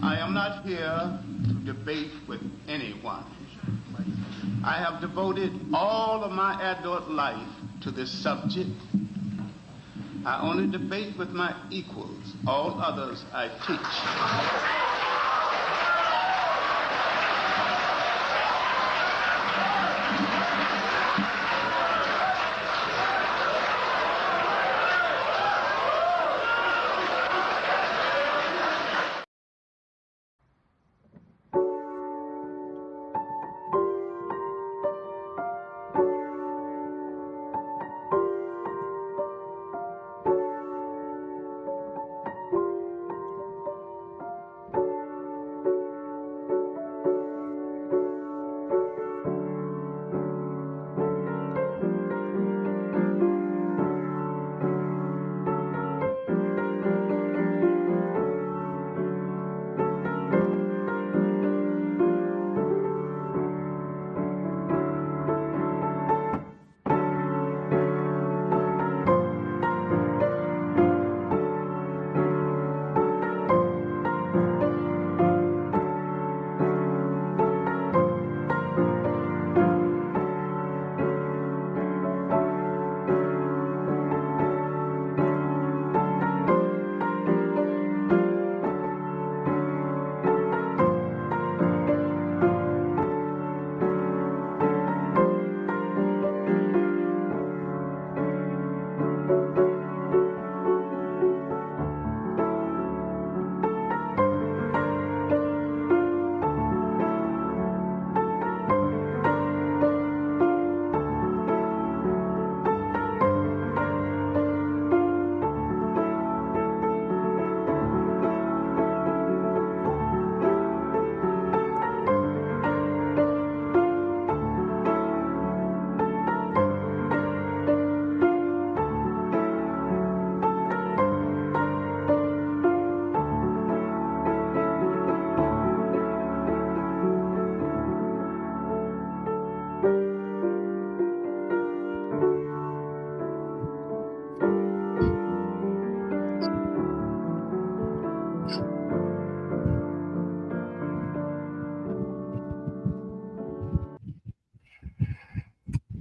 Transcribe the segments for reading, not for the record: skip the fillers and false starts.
I am not here to debate with anyone. I have devoted all of my adult life to this subject. I only debate with my equals. All others I teach.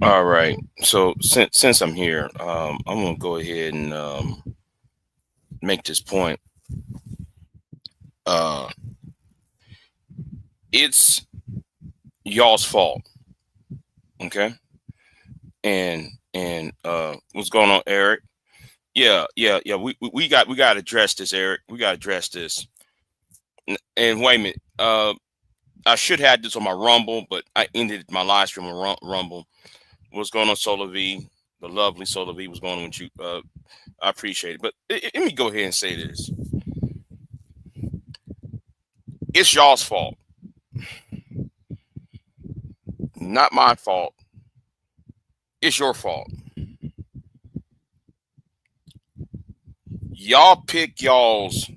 All right. So since I'm here, I'm gonna go ahead and make this point. Uh, it's y'all's fault, okay? And what's going on, Eric? Yeah. We got to address this, Eric. We got to address this. And wait a minute. I should have this on my Rumble, but I ended my live stream on Rumble. What's going on, Solar V? The lovely Solar V. What's going on with you? I appreciate it. But let me go ahead and say this. It's y'all's fault, not my fault. It's your fault. Y'all pick y'all's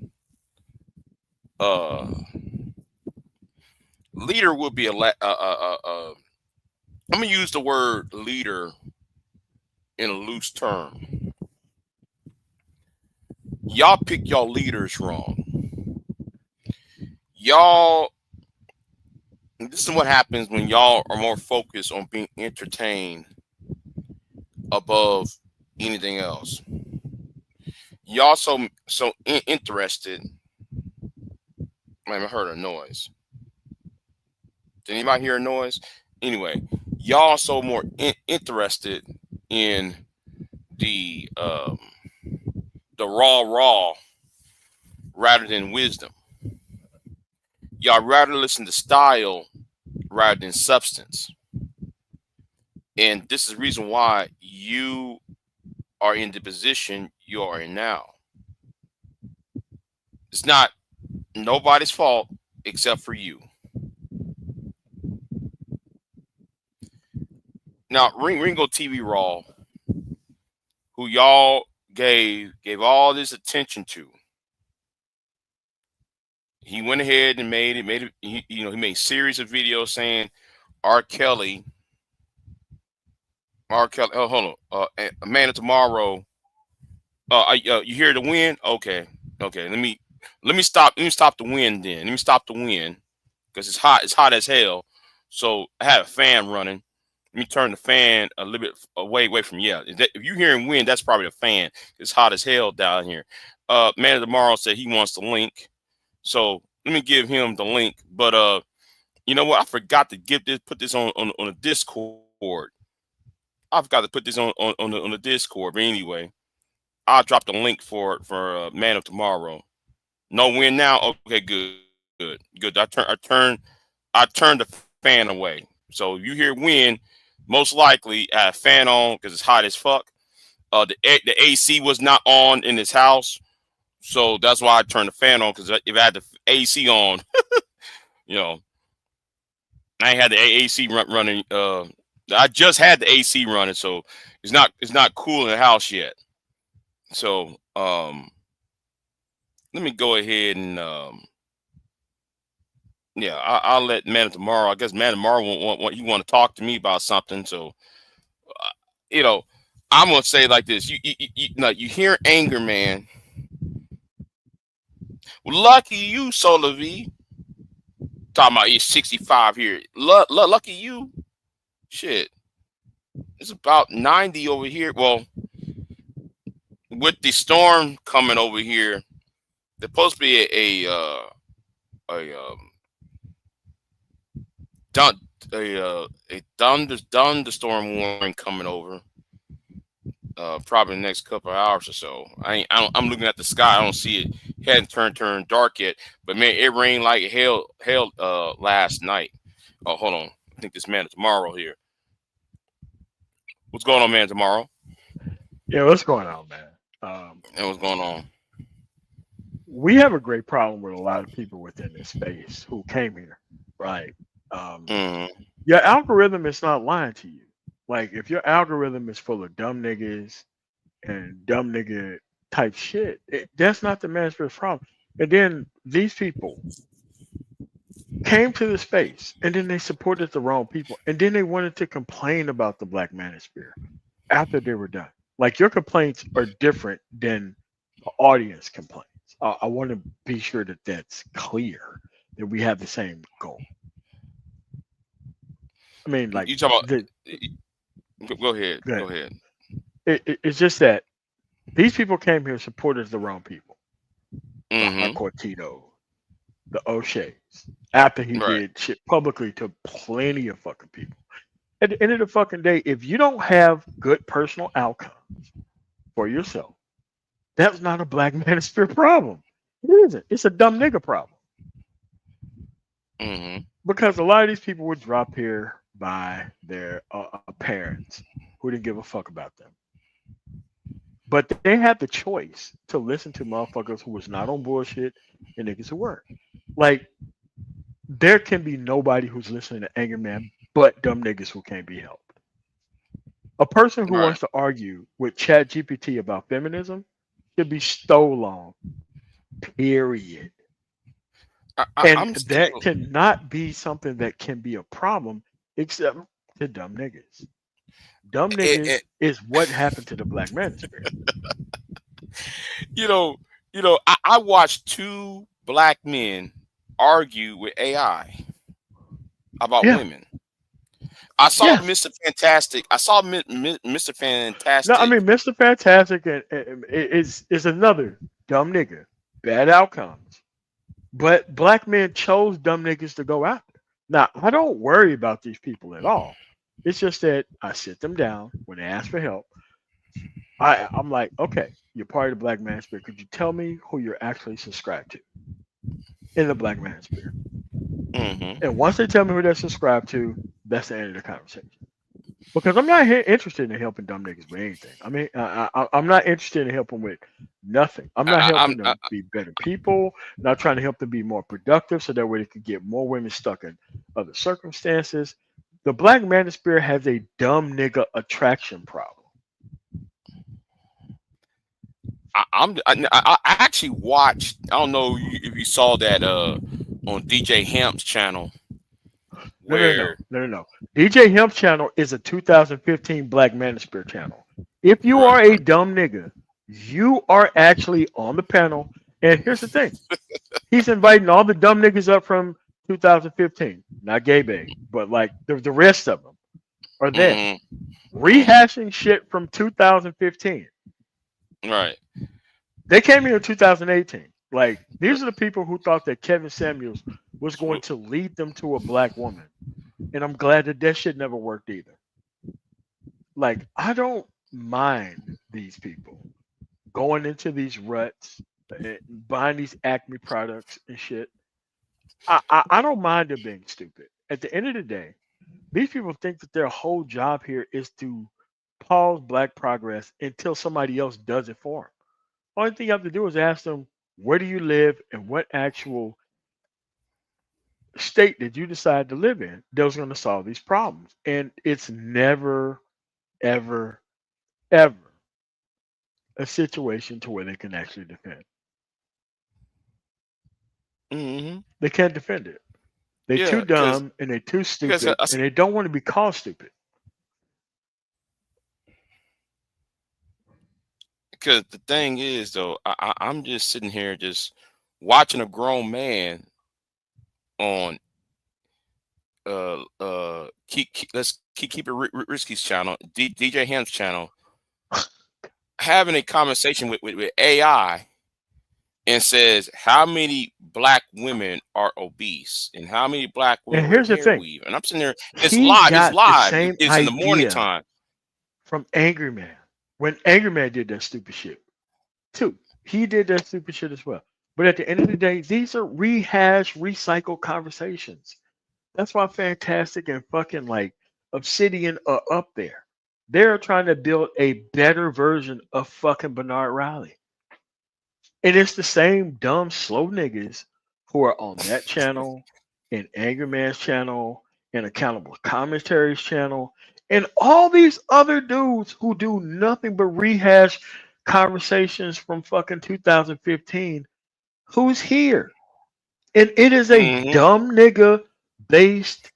uh leader would be I'm gonna use the word leader in a loose term. Y'all pick y'all leaders wrong. Y'all, this is what happens when y'all are more focused on being entertained above anything else. Y'all interested. Man, I heard a noise. Did anybody hear a noise? Anyway, y'all so more interested in the raw rather than wisdom. Y'all rather listen to style rather than substance. And this is the reason why you are in the position you are in now. It's not nobody's fault except for you. Now, Ringotvraw, who y'all gave all this attention to, he went ahead and made it. He made a series of videos saying R. Kelly. Oh, hold on. A Man of Tomorrow. You hear the wind? Okay. Let me Let me stop the wind then. Let me stop the wind because it's hot. It's hot as hell. So I had a fan running. Let me turn the fan a little bit away from, yeah. If you hearing wind, that's probably the fan. It's hot as hell down here. Man of Tomorrow said he wants the link. So let me give him the link. But you know what? I forgot to put this on the Discord. I forgot to put this on the Discord. But anyway, I'll drop the link for Man of Tomorrow. No win now. Okay, good. I turned the fan away. So if you hear wind, most likely I have fan on because it's hot as fuck. The AC was not on in this house, so that's why I turned the fan on. Because if I had the AC on, you know, I ain't had the AC running. I just had the AC running, so it's not cool in the house yet. So let me go ahead and yeah, I'll let Man of Tomorrow. I guess Man of Tomorrow you want to talk to me about something. So you know, I'm gonna say it like this. You hear Angryman. Well, lucky you, Solar V. Talking about he's 65 here. Lucky you. Shit. It's about 90 over here. Well, with the storm coming over here, there's supposed to be a thunderstorm warning coming over. Probably the next couple of hours or so. I'm looking at the sky. I don't see it. It hadn't turned dark yet. But man, it rained like hell last night. Oh, hold on. I think this Man of Tomorrow here. What's going on, Man Tomorrow? Yeah, what's going on, man? And what's going on? We have a great problem with a lot of people within this space who came here, right? Your algorithm is not lying to you. Like, if your algorithm is full of dumb niggas and dumb nigga type shit, that's not the manosphere's problem. And then these people came to the space and then they supported the wrong people. And then they wanted to complain about the black manosphere after they were done. Like, your complaints are different than the audience complaints. I want to be sure that that's clear, that we have the same goal. I mean, like, You talking about? Go ahead. Go ahead. It's just that these people came here supported the wrong people. Mm-hmm. Cortito, the O'Shea's, after he Right. did shit publicly to plenty of fucking people. At the end of the fucking day, if you don't have good personal outcomes for yourself, that's not a black manosphere problem. It isn't. It's a dumb nigga problem. Mm-hmm. Because a lot of these people were dropped here by their parents who didn't give a fuck about them. But they had the choice to listen to motherfuckers who was not on bullshit and niggas who weren't. Like, there can be nobody who's listening to Angryman but dumb niggas who can't be helped. A person who Right. wants to argue with ChatGPT about feminism should be stolen. Period. And that cannot be something that can be a problem except to dumb niggas. Dumb niggas is what happened to the black manosphere. You know, I watched two black men argue with AI about women. I saw Mr. Fantastic. I saw Mr. Fantastic. No, I mean Mr. Fantastic is another dumb nigga. Bad outcomes. But black men chose dumb niggas to go after. Now, I don't worry about these people at all. It's just that I sit them down when they ask for help. I'm like, okay, you're part of the black manosphere. Could you tell me who you're actually subscribed to in the black manosphere? Mm-hmm. And once they tell me who they're subscribed to, that's the end of the conversation. Because I'm not interested in helping dumb niggas with anything. I mean, I'm not interested in helping with nothing. I'm not helping them be better people. Not trying to help them be more productive so that way they could get more women stuck in other circumstances. The black manosphere has a dumb nigga attraction problem. I actually watched. I don't know if you saw that on DJ Hamp's channel. No. DJ Hemp channel is a 2015 Black Manosphere channel. If you are a dumb nigga, you are actually on the panel And here's the thing: he's inviting all the dumb niggas up from 2015, not gay bait, but like the rest of them are there rehashing shit from 2015. Right. They came here in 2018. Like these are the people who thought that Kevin Samuels was going to lead them to a black woman, and I'm glad that that shit never worked either. Like I don't mind these people going into these ruts, buying these Acme products and shit. I don't mind them being stupid. At the end of the day, these people think that their whole job here is to pause black progress until somebody else does it for them. Only thing you have to do is ask them, where do you live and what actual state did you decide to live in that was going to solve these problems? And it's never, ever, ever a situation to where they can actually defend. Mm-hmm. They can't defend it. They're Yeah, too because dumb and they're too because stupid and they don't want to be called stupid. because the thing is though, I'm just sitting here just watching a grown man on let's keep it Risky's channel, DJ Ham's channel, having a conversation with AI and says how many black women are obese and how many black And women here's the hair thing. weave. And I'm sitting there, it's He live, it's got the live. same It's in the morning idea time. from Angryman when Angryman did that stupid shit too. He did that stupid shit as well. But at the end of the day, these are rehashed, recycled conversations. That's why Fantastic and fucking like Obsidian are up there. They're trying to build a better version of fucking Bernard Riley. And it's the same dumb, slow niggas who are on that channel, and Angry Man's channel, and Accountable Commentaries channel, and all these other dudes who do nothing but rehash conversations from fucking 2015. Who's here? And it is a Mm-hmm. dumb nigga based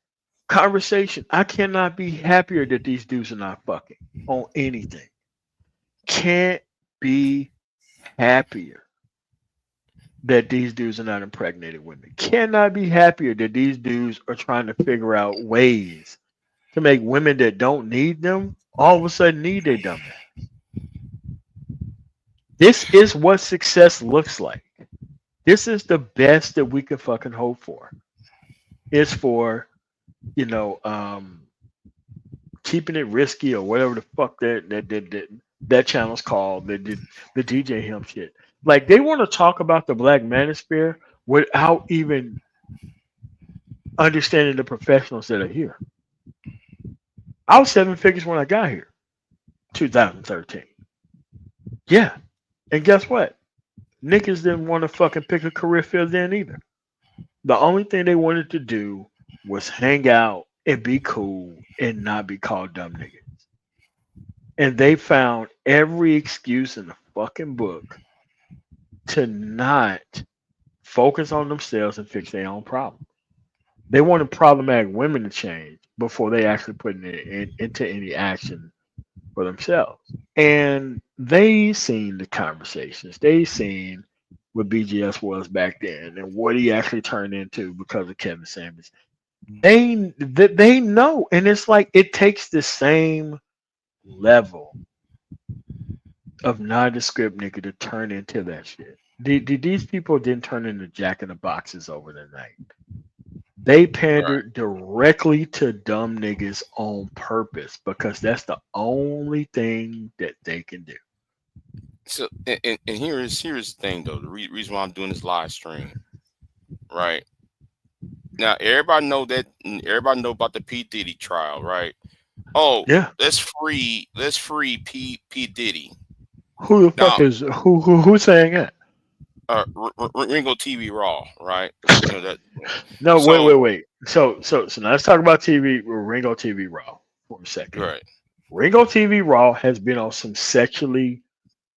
conversation. I cannot be happier that these dudes are not fucking on anything. Can't be happier that these dudes are not impregnating women. Cannot be happier that these dudes are trying to figure out ways to make women that don't need them all of a sudden need their dumbass. This is what success looks like. This is the best that we can fucking hope for. It's for, you know, keeping it risky or whatever the fuck that channel's called. That did the DJ Him shit. Like they want to talk about the Black Manosphere without even understanding the professionals that are here. I was 7 figures when I got here, 2013. Yeah, and guess what? Niggas didn't want to fucking pick a career field then either. The only thing they wanted to do was hang out and be cool and not be called dumb niggas. And they found every excuse in the fucking book to not focus on themselves and fix their own problem. They wanted problematic women to change before they actually put it into any action for themselves. And they seen the conversations. They seen what BGS was back then and what he actually turned into because of Kevin Samuels. They know, and it's like it takes the same level of nondescript nigga to turn into that shit. These people didn't turn into Jack in the Boxes over the night. They pandered directly to dumb niggas on purpose because that's the only thing that they can do. So and here's the thing though. The reason why I'm doing this live stream, right now, everybody know about the P Diddy trial, right? Oh, Yeah. let's free P Diddy. Who the fuck Now, is who's saying that? Ringotvraw, right? You know that. No, So, wait. So now let's talk about Ringotvraw for a second. right. Ringotvraw has been on some sexually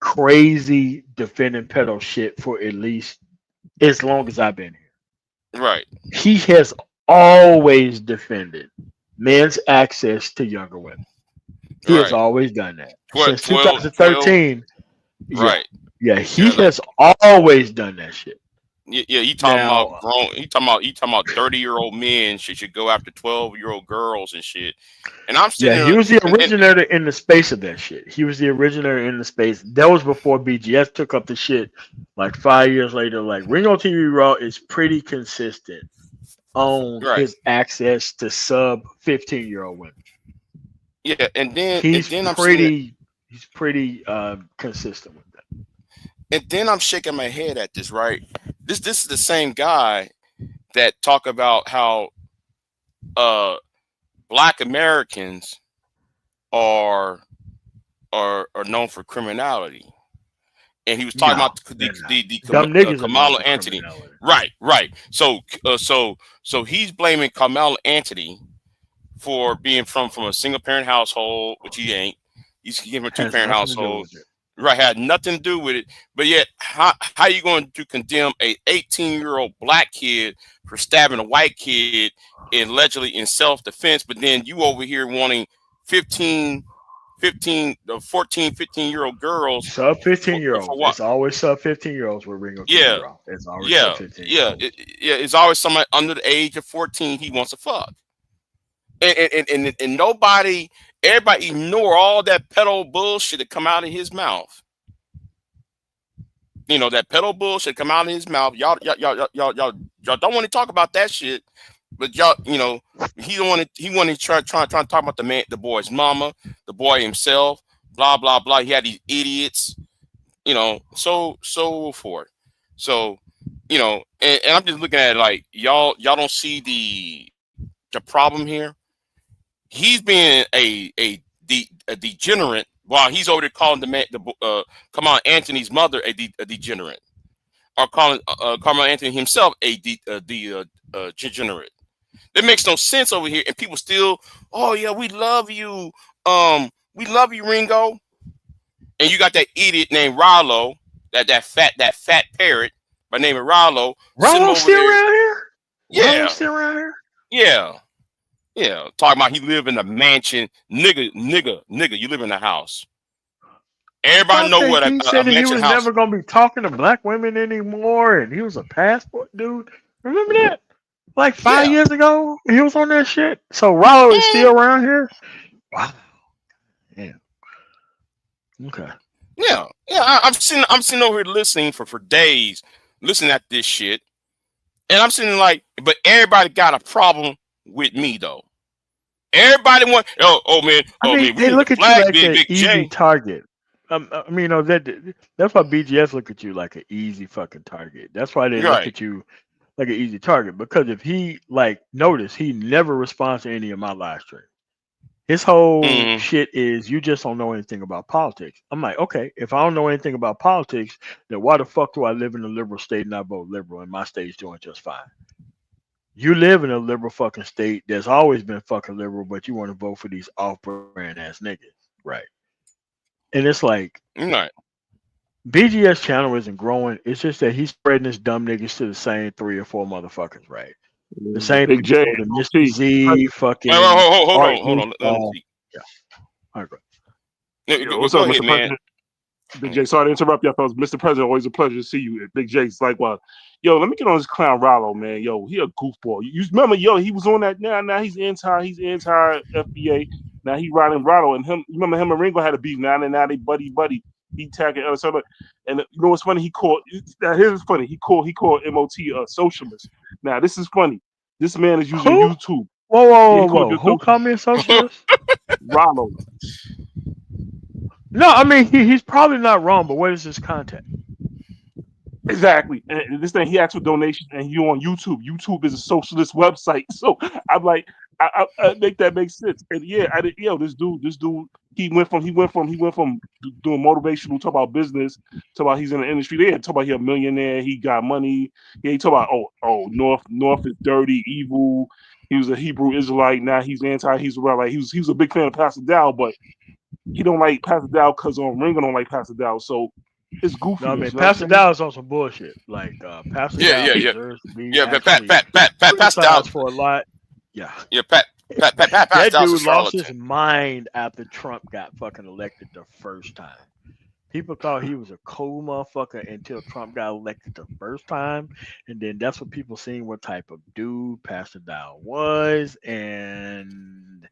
crazy defending pedo shit for at least as long as I've been here. Right. He has always defended men's access to younger women. He has always done that. Since 2013. 12, right. Yeah, he has always done that shit. Yeah, he talking about grown. He talking about 30-year-old men should go after 12-year-old girls and shit. And I'm sitting he there, was the originator in the space of that shit. He was the originator in the space. That was before BGS took up the shit. Like 5 years later, like Ringotvraw is pretty consistent on his access to sub 15-year-old women. Yeah, and then he's I'm pretty consistent with that. And then I'm shaking my head at this, right? This is the same guy that talk about how Black Americans are known for criminality, and he was talking about the Kamala Anthony, right. So he's blaming Kamala Anthony for being from a single parent household, which he ain't. He's from a 2-parent household. Right, had nothing to do with it, but yet how you going to condemn a 18-year-old black kid for stabbing a white kid allegedly in self-defense, but then you over here wanting 14, 15-year-old girls, sub 15-year-olds. It's always sub 15-year-olds with Ringotvraw. It's always sub 15-year-olds. It's always somebody under the age of 14 he wants to fuck, and nobody. Everybody ignore all that pedo bullshit that come out of his mouth. You know, that pedo bullshit come out of his mouth. Y'all don't want to talk about that shit, but y'all, you know, he wanted to try to talk about the boy's mama, the boy himself, blah blah blah. He had these idiots, you know, so forth. So, you know, and I'm just looking at it like y'all don't see the problem here. He's being a degenerate while he's over there calling Kamala Anthony's mother a degenerate, or calling Kamala Anthony himself a degenerate. That makes no sense over here, and people still, oh yeah, we love you, Ringo, and you got that idiot named Rollo, that fat parrot by name of Rollo. Rollo's still around here. Yeah, Rollo's still around here. Yeah. Yeah, talking about he live in a mansion, nigga. You live in a house. Everybody know what he said. He was never gonna be talking to black women anymore, and he was a passport dude. Remember that? Like 5 years ago, he was on that shit. So Rollo is still around here. Wow. Yeah. Okay. Yeah. I'm sitting over here listening for days, listening at this shit, and I'm sitting like, but everybody got a problem with me though. Everybody want they look at you like an easy target. I mean, that's why BGS look at you like an easy fucking target. That's why they look at you like an easy target, because if he notice he never responds to any of my live streams. His whole shit is you just don't know anything about politics. I'm like, okay, if I don't know anything about politics, then why the fuck do I live in a liberal state and I vote liberal and my state's doing just fine? You live in a liberal fucking state that's always been fucking liberal, but you want to vote for these off-brand ass niggas, right? And it's like, BGS channel isn't growing. It's just that he's spreading his dumb niggas to the same 3 or 4 motherfuckers, right? The same Big J, the Mr. Z, fucking. Hold on. Let me see. Yeah. All right, bro. What's up, Mr. President? Big J, sorry to interrupt y'all, fellas. Mr. President, always a pleasure to see you. Big J's likewise. Yo, let me get on this clown Rollo, man. Yo, he a goofball. You remember, he was on that now he's anti FBA. Now he riding Rollo, and him. You remember him and Ringo had a beef. Now they buddy. He tagging other stuff. And you know what's funny? Here's funny. He called MOT a socialist. Now this is funny. This man is using YouTube. Whoa. Who called me a socialist? Rollo. No, I mean he's probably not wrong, but what is his content? Exactly. And this thing, he asked for donations, and you on YouTube. YouTube is a socialist website. So I'm like, I make that make sense. And this dude, he went from doing motivational, talk about business, talk about he's in the industry. They talk about he a millionaire, he got money. Yeah, he talk about North is dirty, evil. He was a Hebrew Israelite. Now he's he's like he was a big fan of Pastor Dow, but he don't like Pastor Dow because Ringo don't like Pastor Dow. So it's goofy. No, I mean, Pastor Dow is on some bullshit. Like Pastor Dow deserves to be Pastor Dow for a lot. Yeah. Pat that dude lost his mind after Trump got fucking elected the first time. People thought he was a cool motherfucker until Trump got elected the first time, and then that's what people seen what type of dude Pastor Dow was, and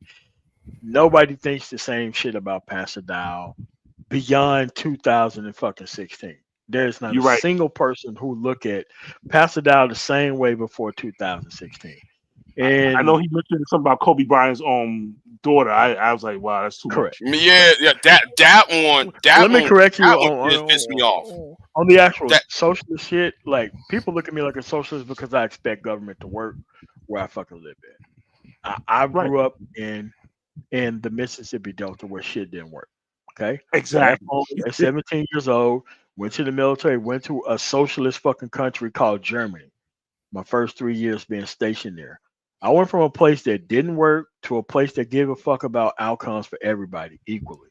nobody thinks the same shit about Pastor Dow beyond 2016. There's not a You're right. single person who look at Pastor Dow the same way before 2016. And I know he mentioned something about Kobe Bryant's daughter. I was like, wow, that's too correct. much. Yeah, that one, Let me correct you just pissed me off. on the actual That socialist shit. Like people look at me like a socialist because I expect government to work where I fucking live at. I Right. grew up in the Mississippi Delta where shit didn't work. Okay, Exactly. At 17 years old, went to the military, went to a socialist fucking country called Germany. My first 3 years being stationed there. I went from a place that didn't work to a place that gave a fuck about outcomes for everybody equally.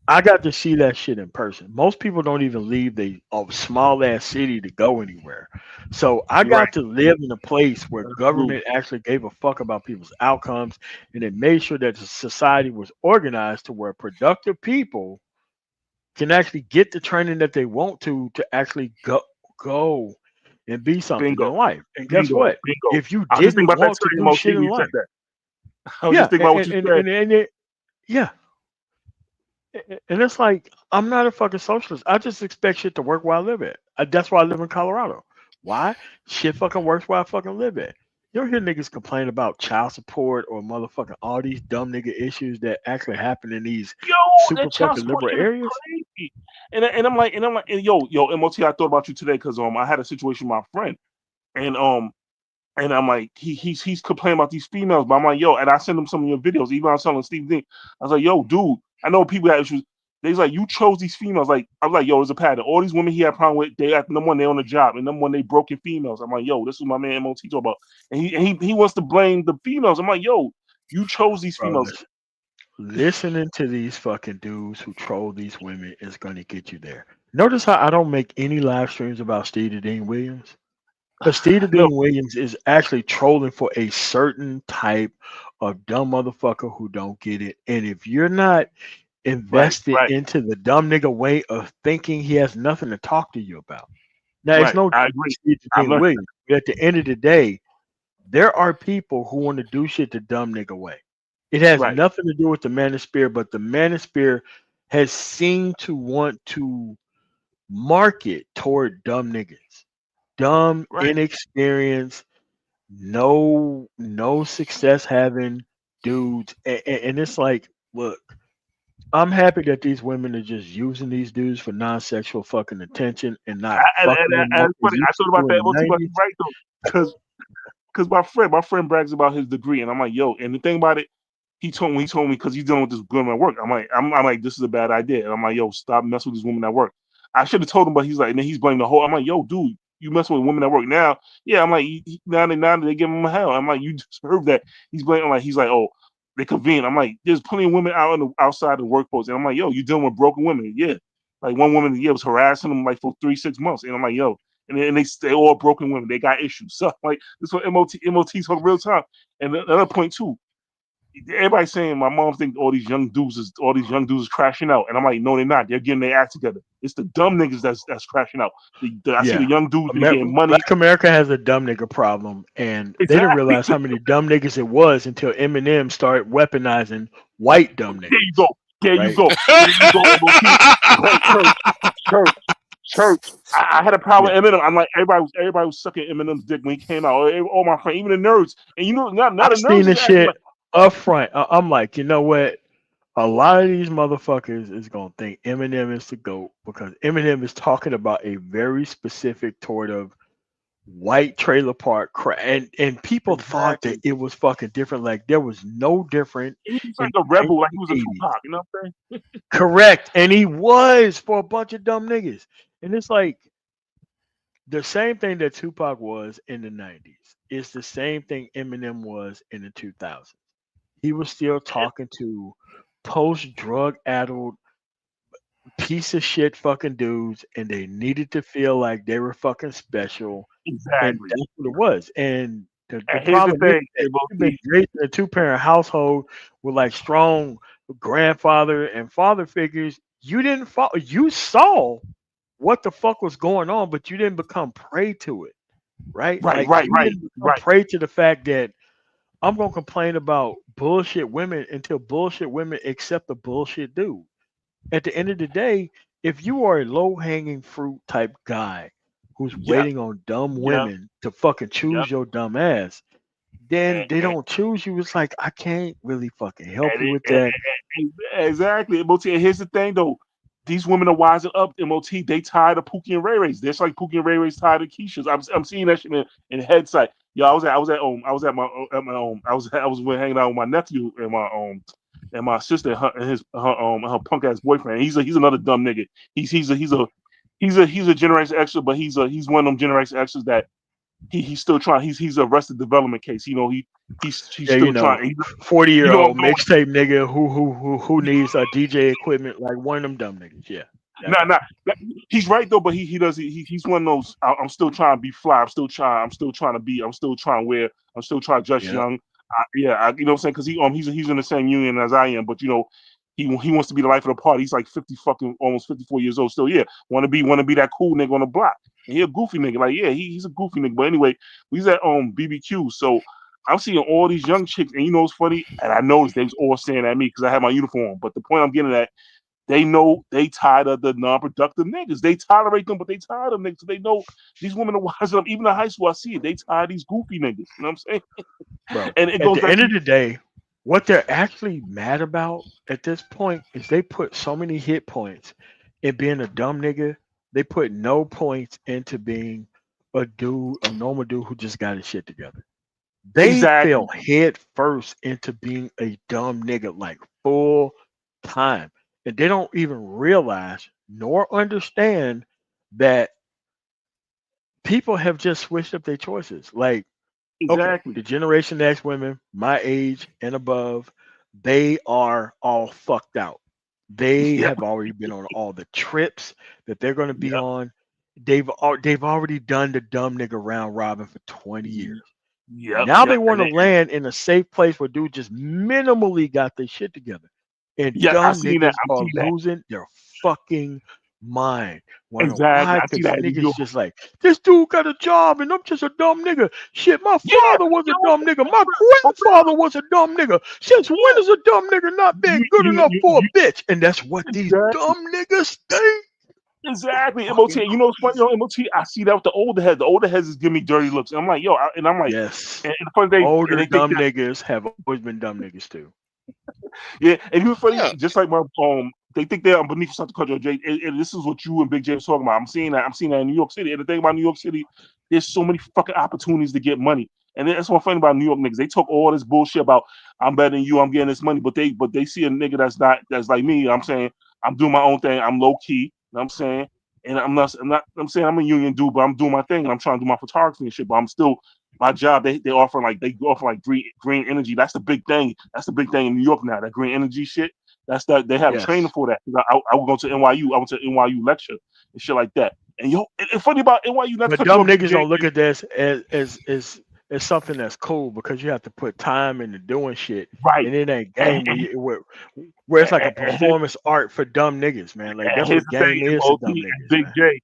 I got to see that shit in person. Most people don't even leave the small ass city to go anywhere. So I You're right. got to live in a place where That's government actually gave a fuck about people's outcomes, and it made sure that the society was organized to where productive people can actually get the training that they want to actually go and be something Bingo. in life. And guess Bingo. what? Bingo. If you I was just thinking didn't about that want to too, do MOT, shit when in you said life, that. I was yeah, just thinking about what you said. yeah, and it's like I'm not a fucking socialist. I just expect shit to work where I live at. That's why I live in Colorado. Why? Shit fucking works where I fucking live at. You don't hear niggas complain about child support or motherfucking all these dumb nigga issues that actually happen in these Yo, super that child fucking support liberal shit is areas. crazy. And I'm like, and yo, MOT, I thought about you today because I had a situation with my friend, and I'm like, he's complaining about these females, but I'm like, yo, and I send him some of your videos. Even I was telling Steve D, I was like, yo, dude, I know people have issues. They's like, you chose these females. Like, I was like, yo, there's a pattern. All these women he had problem with, they at number one, they on the job, and number one, they broken females. I'm like, yo, this is my man MOT talk about, and he wants to blame the females. I'm like, yo, you chose these Bro, females. listening to these fucking dudes who troll these women is going to get you there. Notice how I don't make any live streams about Steve Dean Williams. Because Steve No, Dean Williams is actually trolling for a certain type of dumb motherfucker who don't get it. And if you're not invested right, into the dumb nigga way of thinking, he has nothing to talk to you about. Now, it's right. no I agree. Steve I Dean learned. Williams. But at the end of the day, there are people who want to do shit the dumb nigga way. It has Right, nothing to do with the manosphere, but the manosphere has seemed to want to market toward dumb niggas, dumb, right. inexperienced, no success having dudes, and it's like, look, I'm happy that these women are just using these dudes for non-sexual fucking attention and not fucking them And like it's they funny. I used thought to about do in that the MOT, but you're 90s. right though, because my friend brags about his degree, and I'm like, yo, and the thing about it, he told me because he's dealing with this woman at work. I'm like, this is a bad idea, and I'm like, yo, stop messing with this woman at work. I should have told him, but he's like, and then he's blaming the whole. I'm like, yo, dude, you messing with women at work now? Yeah, I'm like, now they give him hell. I'm like, you deserve that. He's like, oh, they convene. I'm like, there's plenty of women out outside the workforce, and I'm like, yo, you dealing with broken women? Yeah, like one woman, yeah, was harassing him like for 3-6 months, and I'm like, yo. And they all broken women. They got issues. So like this is what MOT talk real time. And another point too, everybody's saying my mom think all these young dudes is crashing out, and I'm like, no, they're not. They're getting their act together. It's the dumb niggas that's crashing out. I see Yeah. the young dudes they getting money. Black America has a dumb nigga problem, and they didn't Exactly. realize how many dumb niggas it was until Eminem started weaponizing white dumb There you niggas. go. There you Right? go. There you go. MOT. Church. I had a problem Yeah. with Eminem. I'm like, everybody was sucking Eminem's dick when he came out. All my friends, even the nerds. And you know, not I've the seen nerds is this acting shit like, up front. I'm like, you know what? A lot of these motherfuckers is gonna think Eminem is the GOAT because Eminem is talking about a very specific sort of white trailer park and people thought that exactly. it was fucking different. Like there was no different He was in like a the rebel, like he was a 1980s. Tupac. You know what I'm saying? Correct. And he was for a bunch of dumb niggas. And it's like the same thing that Tupac was in the 90s. It's the same thing Eminem was in the 2000s. He was still talking to post drug addled piece of shit fucking dudes, and they needed to feel like they were fucking special. And Exactly. that's what it was. And the And here's the problem is thing, that you've been MOT. raised in a two-parent household with like strong grandfather and father figures. You didn't follow. You saw what the fuck was going on, but you didn't become prey to it, right? Right, Like right, you right, didn't become right. prey to the fact that I'm gonna complain about bullshit women until bullshit women accept the bullshit dude. At the end of the day, if you are a low hanging fruit type guy who's Yep, waiting on dumb yep, women to fucking yep. choose your dumb ass, then And, they and, don't choose you. It's like I can't really fucking help and you it, with that. exactly. MOT. And here's the thing, though. These women are wising up. MOT. They tired of Pookie and Ray Ray's. They're like Pookie and Ray Ray's tired of Keisha's. I'm seeing that shit in headsight. Yo, I was hanging out with my nephew and my sister and her punk ass boyfriend. He's another dumb nigga. He's a Generation Extra, but he's one of them Generation Extras that he's still trying. He's a Arrested Development case. You know, he's Yeah, you still know, trying. 40-year I'm old going. mixtape nigga who needs a DJ equipment like one of them dumb niggas. Yeah, that Nah, guy. nah. He's right though, but he does. He's one of those. I'm still trying to be fly. I'm still trying to be. I'm still trying to wear. I'm still trying to dress Yep. young. You know what I'm saying? Because he's in the same union as I am, but you know, he wants to be the life of the party. He's like 50 fucking almost 54 years old still. Yeah, want to be that cool nigga on the block. And he a goofy nigga. Like yeah, he's a goofy nigga. But anyway, we was at BBQ, so. I'm seeing all these young chicks, and you know what's funny? And I noticed they was all staring at me because I had my uniform. But the point I'm getting at, they know they tired of the non-productive niggas. They tolerate them, but they tired of niggas. They know these women are wise up. Even in high school, I see it. They tired of these goofy niggas. You know what I'm saying? Bro, And it at goes the back end to of the day, what they're actually mad about at this point is they put so many hit points in being a dumb nigga. They put no points into being a normal dude who just got his shit together. They exactly, fell head first into being a dumb nigga like full time. And they don't even realize nor understand that people have just switched up their choices. Like, okay, exactly. the Generation X women, my age and above, they are all fucked out. They Yep, have already been on all the trips that they're going to be yep, on. They've already done the dumb nigga round robin for 20 years. yep, Now they yep. want to land in a safe place where dude just minimally got their shit together. And Yeah, I dumb seen that. niggas I are see that. losing their fucking mind. Wonder Exactly. why? I see Because that in New niggas York. just like, this dude got a job and I'm just a dumb nigga. Shit, my Yeah, father was a yo, dumb nigga. My for grandfather was a dumb nigga. Since when real. is a dumb nigga not You, being good you, enough you, for you, a bitch? And that's what these exactly. dumb niggas think. Exactly, MOT. Fucking You know what's funny? crazy. MOT. I see that with the older heads. The older heads is giving me dirty looks. And I'm like, yo, and I'm like, Yes. and the funny thing, and Older they think dumb that. niggas have always been dumb niggas too. Yeah, and you know funny, Yeah. just like my they think they're beneath something culture, Jay. And this is what you and Big J was talking about. I'm seeing that in New York City. And the thing about New York City, there's so many fucking opportunities to get money. And that's what's funny about New York niggas. They talk all this bullshit about I'm better than you, I'm getting this money, but they see a nigga that's like me. I'm saying I'm doing my own thing. I'm low key. You know what I'm saying, and I'm saying I'm a union dude, but I'm doing my thing. And I'm trying to do my photography and shit. But I'm still my job. They offer like green energy. That's the big thing. That's the big thing in New York now. That green energy shit. That's that they have training Yes. for that. I would go to NYU. I went to NYU lecture and shit like that. And yo, and funny about NYU, not to But cut you dumb off, Big niggas J. don't look at this as something that's cool because you have to put time into doing shit, Right. and it ain't And, game where it's like a and, and, performance art for dumb niggas, man. Like and that's here's what the thing, game is to MOT dumb and niggas, Big man. J.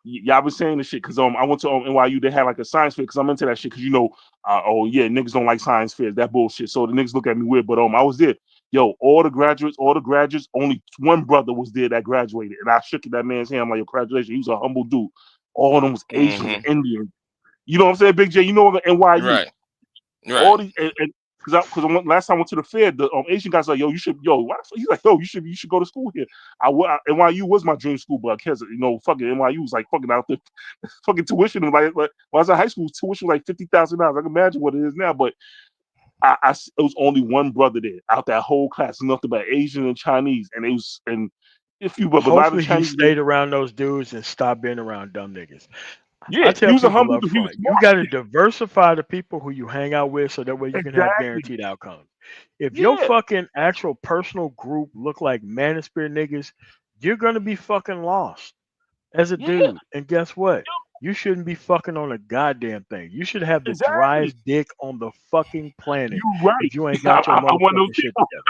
Y'all been saying this shit because I went to NYU. They had like a science fair because I'm into that shit. Because oh yeah, niggas don't like science fairs. That bullshit. So the niggas look at me weird. But I was there. Yo, all the graduates. Only one brother was there that graduated, and I shook that man's hand. I'm like, yo, congratulations. He was a humble dude. All of them was Asians and Mm-hmm. Indians. You know what I'm saying, Big J? You know NYU. Right. Right. All these and last time I went to the fair, the Asian guys like, yo, you should, why he's like, yo, you should go to school here. NYU was my dream school, but because fucking NYU was like fucking out there, fucking tuition. Like when I was in high school, tuition was like $50,000. I can imagine what it is now, but it was only one brother there out that whole class, nothing but Asian and Chinese, and it was and if you but a lot of Hopefully he Chinese, stayed around those dudes and stopped being around dumb niggas. I yeah, he tell was a people humble up dude. He was front, you smart. got to diversify the people who you hang out with so that way you can have Exactly. guaranteed outcomes. If your Yeah. fucking actual personal group look like manosphere niggas, you're gonna be fucking lost as a Yeah. dude. And guess what? You shouldn't be fucking on a goddamn thing. You should have the Exactly. driest dick on the fucking You planet right. if you ain't got your I'm one of those motherfucking shit people. together.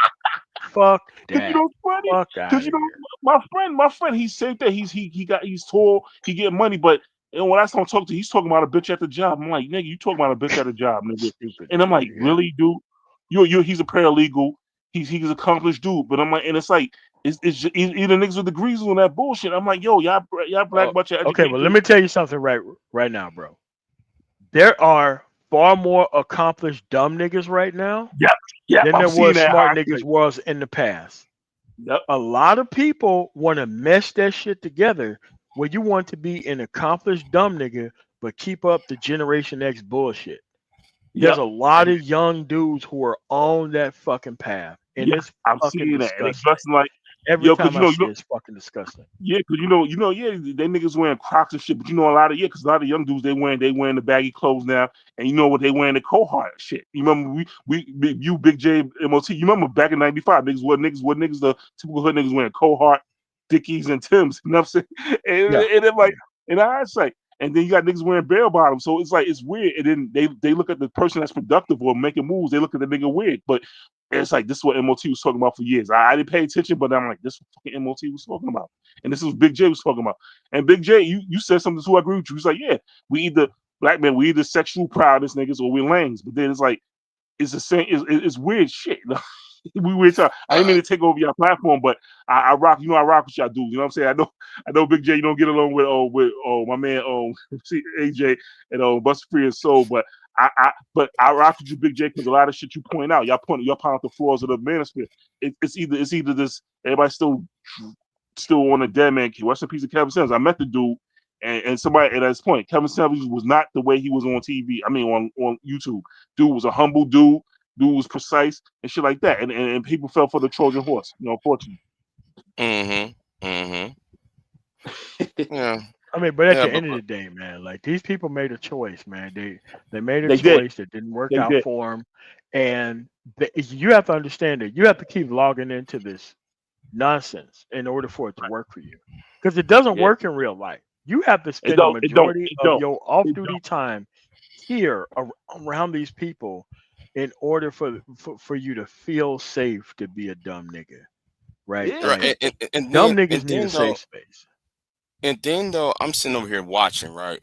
Fuck Because you that. know what's funny? Fuck out Because of you know here. my friend, he said that he's tall, he getting money, but when I don't talk to, he's talking about a bitch at the job. I'm like, nigga, you talking about a bitch at the job, nigga? Stupid And I'm like, nigga. Yeah. really, dude? He's a paralegal. He's an accomplished dude, but I'm like, and it's like, it's just, either niggas with degrees on that bullshit. I'm like, yo, y'all black bunch of Okay, well, let education. me tell you something right now, bro. There are far more accomplished dumb niggas right now Yep, than I'm there seeing was that smart high niggas thing. was in the past. Yep. A lot of people want to mesh that shit together where you want to be an accomplished dumb nigga but keep up the Generation X bullshit. There's Yep. a lot And of young dudes who are on that fucking path, and yeah, it's I'm fucking seeing that. And they disgusting. dressing like, Every yo, because time I see it, it's fucking disgusting. yeah, because yeah, they niggas wearing Crocs and shit, but a lot of because a lot of young dudes they wearing the baggy clothes now, and you know what they wearing the cohort shit. You remember you Big J MOT. You remember back in '95, niggas the typical hood niggas wearing cohort, Dickies and Timbs. You know what I'm saying? Yeah, And then like in hindsight, and then you got niggas wearing bell bottoms. So it's like it's weird. And then they look at the person that's productive or making moves. They look at the nigga weird, but. It's like this is what MOT was talking about for years. I didn't pay attention, but I'm like, this is what fucking MOT was talking about. And this is what Big J was talking about. And Big J, you said something to I agree with you. He's like, yeah, we either black men, we either sexual proudness niggas or we lames. But then it's like, it's the same, it's weird shit. We weird time. I didn't mean to take over your platform, but I rock, I rock with y'all dudes. You know what I'm saying? I know Big J, you don't get along with my man AJ and Buster Free and Soul, but but I rock with you, Big J, because a lot of shit you point out, y'all point out the flaws of the manosphere. It's either this everybody still on a dead man kid. Rest in peace of Kevin Simmons. I met the dude, and somebody at this point, Kevin Simmons was not the way he was on TV. I mean, on YouTube, dude was a humble dude. Dude was precise and shit like that, and people fell for the Trojan horse. Unfortunately. Yeah. I mean, but at Yeah, the end of the day, man, like these people made a choice, man. They made a They did. choice that didn't work They out did. for them, and you have to understand that you have to keep logging into this nonsense in order for it to work for you, because it doesn't Yeah. work in real life. You have to It spend the don't. It don't. majority It of don't. your It off-duty don't. time here around these people in order for you to feel safe to be a dumb nigga, right? Yeah. Like right. And dumb then niggas need a safe space. I'm sitting over here watching, right?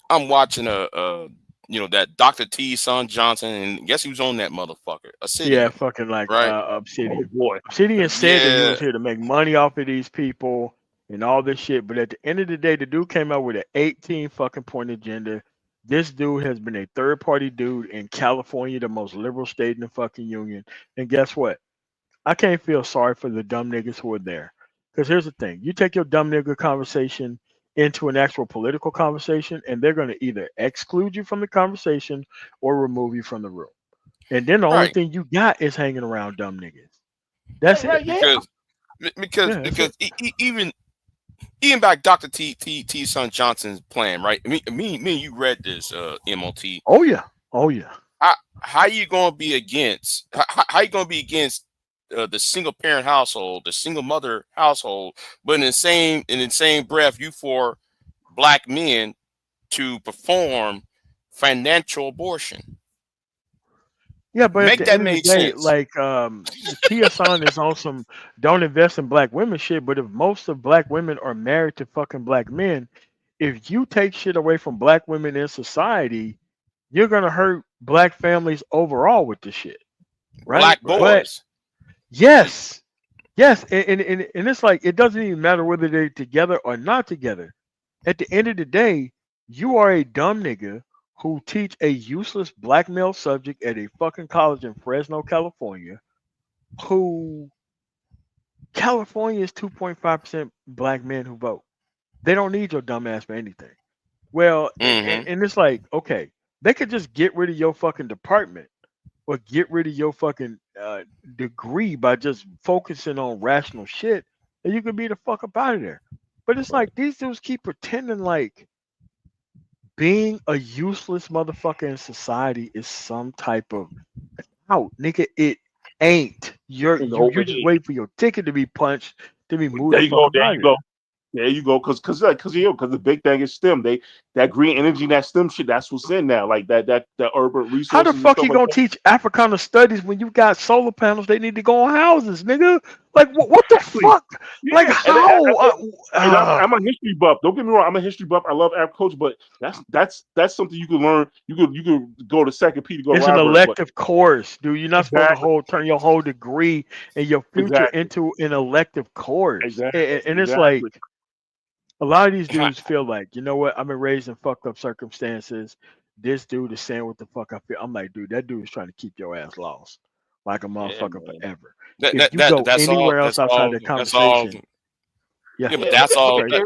I'm watching that Dr. T son Johnson, and guess who's on that motherfucker? Yeah, Obsidian, fucking like right? Oh Obsidian. boy. Obsidian said that he Yeah. was here to make money off of these people and all this shit, but at the end of the day, the dude came out with an 18 fucking point agenda. This dude has been a third party dude in California, the most liberal state in the fucking union. And guess what? I can't feel sorry for the dumb niggas who are there. Because here's the thing: you take your dumb nigga conversation into an actual political conversation, and they're going to either exclude you from the conversation or remove you from the room. And then the only Right. thing you got is hanging around dumb niggas. That's it. Right. Yeah. Because Yeah, that's it. even back Dr. T son Johnson's plan, right? Me and you read this MOT. Oh yeah. Oh yeah. How you gonna be against how you gonna be against the single parent household, the single mother household, but in the same breath, you for black men to perform financial abortion? Yeah, but at Make the that end of the make day, sense. like Tia Son is on some don't invest in black women shit. But if most of black women are married to fucking black men, if you take shit away from black women in society, you're gonna hurt black families overall with this shit, right? Black Right. But boys. yes, yes, and it's like it doesn't even matter whether they're together or not together. At the end of the day, you are a dumb nigga who teach a useless black male subject at a fucking college in Fresno, California, who California is 2.5% black men who vote. They don't need your dumb ass for anything. Well, Mm-hmm. and it's like, okay, they could just get rid of your fucking department or get rid of your fucking degree by just focusing on rational shit, and you can be the fuck up out of there. But it's like these dudes keep pretending like being a useless motherfucker in society is some type of out, nigga. It ain't. No, You just wait for your ticket to be punched to be moved there the you fuck go. up There out you of go. there. There you go, because the big thing is STEM. That green energy, that STEM shit, that's what's in now. Like that urban How the resources and fuck stuff you like gonna that. teach Africana studies when you got solar panels? They need to go on houses, nigga. Like what the Exactly. fuck? Like Yeah, how? and I'm a history buff. Don't get me wrong, I'm a history buff. I love agriculture, but that's something you can learn. You could go to Second P to go to It's an library, but elective course, dude. You're not supposed exactly, to turn your whole degree and your future exactly, into an elective course. exactly, And it's like exactly. a lot of these dudes feel like, you know what? I've been raised in fucked up circumstances. This dude is saying what the fuck I feel. I'm like, dude, that dude is trying to keep your ass lost like a Yeah, motherfucker man. forever. If you go That's all. anywhere else outside the That's all. conversation, yeah, Yeah, but Yeah, that's all. straight.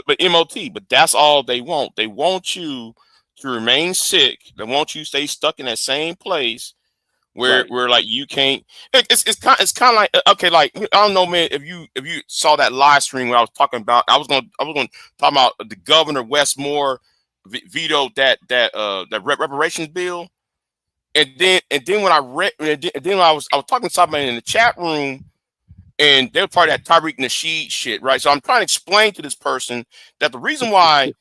But MOT. But that's all they want. They want you to remain sick. They want you to stay stuck in that same place where right. like you can't. It's kind of like okay, like I don't know, man. If you saw that live stream where I was talking about, I was gonna talk about the governor Westmore vetoed that reparations bill, and then when I read, and then I was talking to somebody in the chat room. And they're part of that Tariq Nasheed shit, right? So I'm trying to explain to this person that the reason why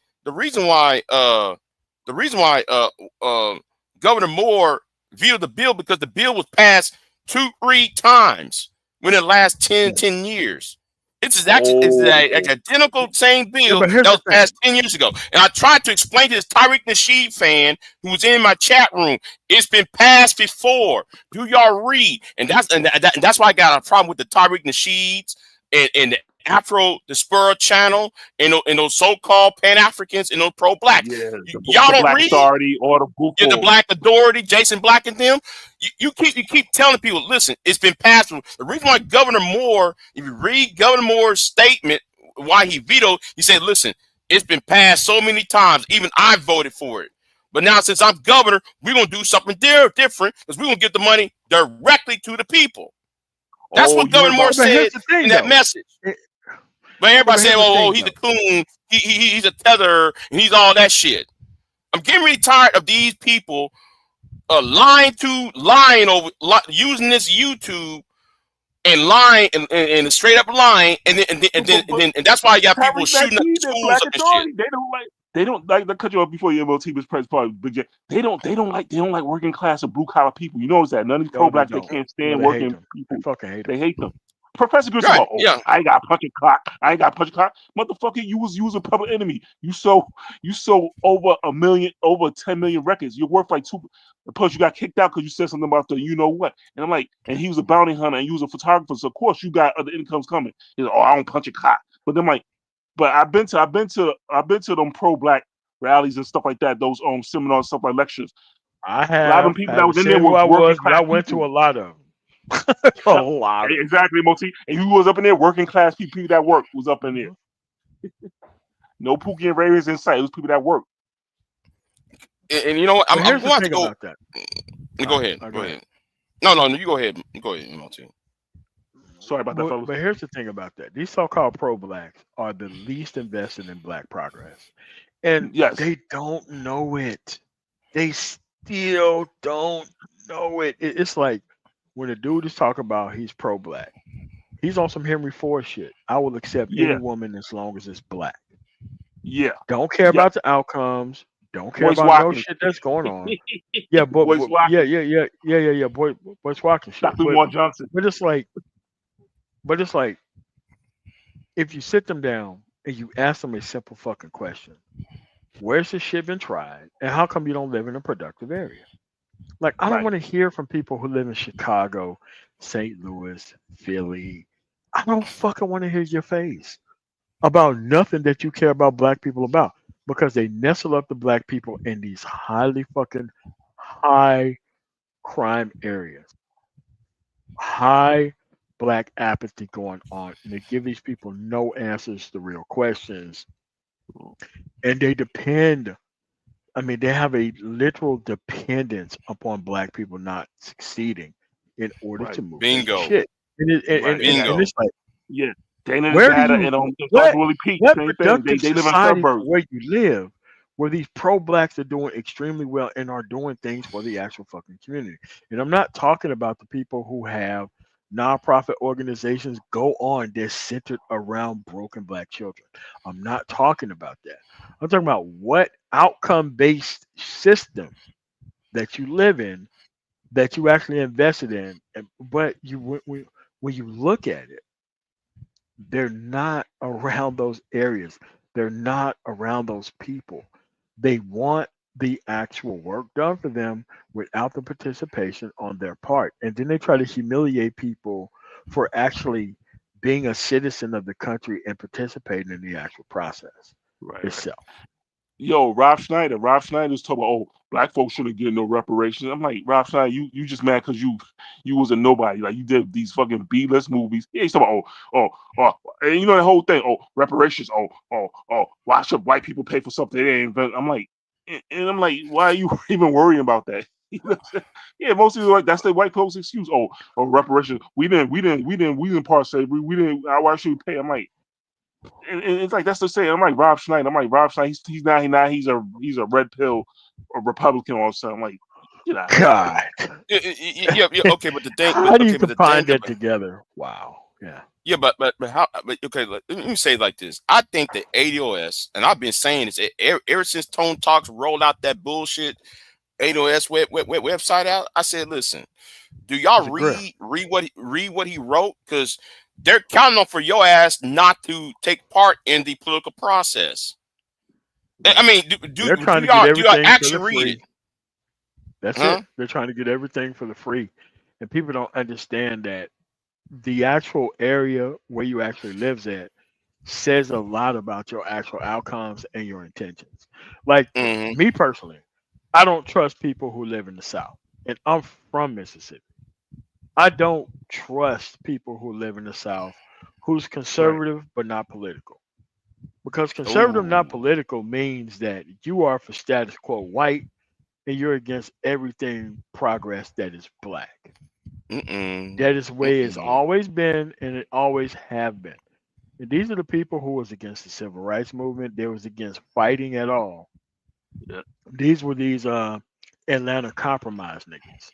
Governor Moore vetoed the bill because the bill was passed 2-3 times within the last 10 years. It's Oh, the identical same Yeah, bill but here's that the was thing. passed 10 years ago. And I tried to explain to this Tariq Nasheed fan who was in my chat room, it's been passed before. Do y'all read? And that's why I got a problem with the Tariq Nasheeds and the Afro Diaspora channel and those so-called Pan-Africans and those pro-blacks. yeah, Y'all the don't Black read? Authority or the You're the Buko. Black Authority, Jason Black and them. You keep telling people, listen, it's been passed. The reason why Governor Moore, if you read Governor Moore's statement, why he vetoed, he said, listen, it's been passed so many times, even I voted for it. But now since I'm governor, we're gonna do something different because we're gonna give the money directly to the people. That's Oh, what you heard Governor Moore about? But here's said the thing, in that though. message. Eh, But Yeah, everybody but said, here's the oh, thing, he's a though. coon, he's a tether, and he's all that shit. I'm getting really tired of these people lying over using this YouTube and lying and straight up lying, and that's why you got people Tyree shooting up Nasheed and schools Black up and shit. Authority, they don't like to cut you off before your MOT was press part. But they don't like working class or blue collar people. You notice that none of these No, they pro-black, they don't. can't No, stand they hate working them. They people. fucking hate them. They hate them. Professor Grissom, Right? oh, Yeah. I ain't got a punch a clock. I ain't got a punch a clock. Motherfucker, you was a public enemy. You sold over 10 million records. You're worth like two. Plus, you got kicked out because you said something about the you know what. And I'm like, and he was a bounty hunter and you was a photographer. So of course you got other incomes coming. He's like, oh, I don't punch a clock. But then like, but I've been to them pro-black rallies and stuff like that. Those seminars, stuff like lectures. I A lot of them have. I people that haven't was in said there who were I working was, but I class went to people. a lot of them. A lot of them. Exactly, Moti. And you was up in there working class people that work was up in there. Mhm. No Pookie and Ray was in sight. It was people that work. And you know what? But I'm here's going the to thing go. about that. Go ahead. Go Go ahead. ahead. No, you go ahead. Go ahead, MLT. Sorry about that, fellas. But here's the thing about that. These so-called pro-blacks are the least invested in black progress. And Yes. they don't know it. They still don't know it. It's like when a dude is talking about he's pro-black, he's on some Henry Ford shit. I will accept any Yeah. woman as long as it's black. Yeah. Don't care Yeah. about the outcomes. Don't care Boyce about no Watkins. shit that's going on. Yeah, but Boyce Watkins. yeah. Boyce Watkins shit. Dr. Umar Johnson. But it's like if you sit them down and you ask them a simple fucking question, where's this shit been tried, and how come you don't live in a productive area? Like I don't Right. want to hear from people who live in Chicago, St. Louis, Philly. I don't fucking want to hear your face about nothing that you care about black people about because they nestle up the black people in these highly fucking high crime areas, high black apathy going on, and they give these people no answers to real questions, and they depend. I mean, they have a literal dependence upon black people not succeeding in order Right. to move their Bingo. shit. Right. Bingo. It's like, Yeah. Dana where do Data you and what Willie Pete, what same thing. productive They live in society for suburbs. where you live where these pro blacks are doing extremely well and are doing things for the actual fucking community? And I'm not talking about the people who have nonprofit organizations go on, they're centered around broken black children. I'm not talking about that. I'm talking about what outcome based system that you live in that you actually invested in. But when you look at it, they're not around those areas. They're not around those people. They want the actual work done for them without the participation on their part. And then they try to humiliate people for actually being a citizen of the country and participating in the actual process Right. itself. Yo, Rob Schneider. Rob Schneider's talking about, oh, black folks shouldn't get no reparations. I'm like, Rob Schneider, you just mad because you was a nobody. Like, you did these fucking B-list movies. Yeah, he's talking about, and you know the whole thing. Oh, reparations. Oh. Why should white people pay for something they ain't invent? I'm like, and I'm like, why are you even worrying about that? You know what I'm saying? Yeah, most people like that's the white folks' excuse. Oh, reparations. We didn't part slavery. We didn't. Why should we pay? I'm like. And it's like that's the saying. I'm like Rob Schneider. I'm like Rob Schneider. He's a red pill, a Republican or something. Like, get out of here. God, Yeah. Okay, but the thing, how do you but the combine thing, that together? Wow. Yeah. yeah, but how? But okay, let me say it like this. I think that ADOS, and I've been saying this ever since Tone Talks rolled out that bullshit ADOS website out. I said, listen, do y'all It's a grift. read what he wrote? Because they're counting on for your ass not to take part in the political process. I mean, They're trying to get do y'all everything for the actually read free. it? That's Huh? it. They're trying to get everything for the free. And people don't understand that the actual area where you actually lives at says a lot about your actual outcomes and your intentions. Like Mm-hmm. me personally, I don't trust people who live in the South. And I'm from Mississippi. I don't trust people who live in the South who's Right. conservative but not political. Because conservative not Oh. political means that you are for status quo white and you're against everything progress that is black. Mm-mm. That is the way it's Mm-mm. always been and it always have been. And these are the people who was against the civil rights movement. They was against fighting at all. Yeah. These were these Atlanta compromise niggas.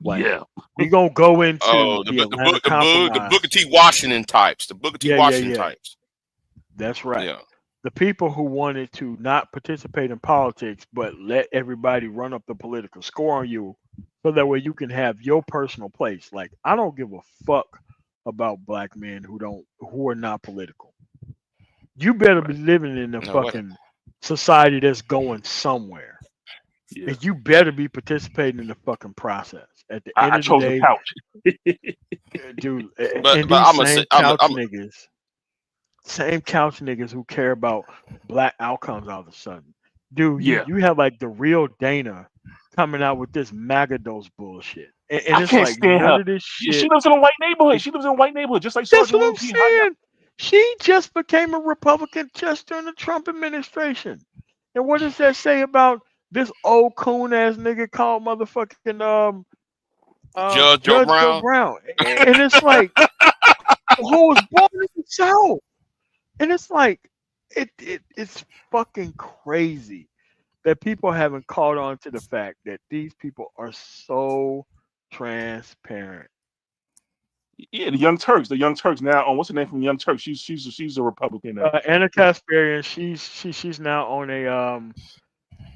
Like Yeah. we gonna go into Oh, the Atlanta the compromise. Booker T. Washington types. The Booker T. Washington Yeah. types. That's right. Yeah. The people who wanted to not participate in politics but let everybody run up the political score on you so that way you can have your personal place. Like I don't give a fuck about black men who are not political. You better be Right. living in a No, what? fucking society that's going somewhere. Yeah. And you better be participating in the fucking process. At the end I of the chose the day, couch. dude, But and these I'm gonna say same couch niggas who care about black outcomes all of a sudden. Dude, you Yeah. you have like the real Dana coming out with this magadose bullshit. And I it's can't like stand none her. of this She shit. lives in a white neighborhood. She lives in a white neighborhood, just like That's Sergeant what I'm Williams. He high up. saying. She just became a Republican just during the Trump administration. And what does that say about this old coon ass nigga called motherfucking Judge Joe Judge Joe Brown. Brown? And it's like who was born in the South. And it's like it's fucking crazy that people haven't caught on to the fact that these people are so transparent. Yeah, the Young Turks. The Young Turks now. Oh, what's the name from Young Turks? She's a Republican now. Anna Kasparian, she's now on a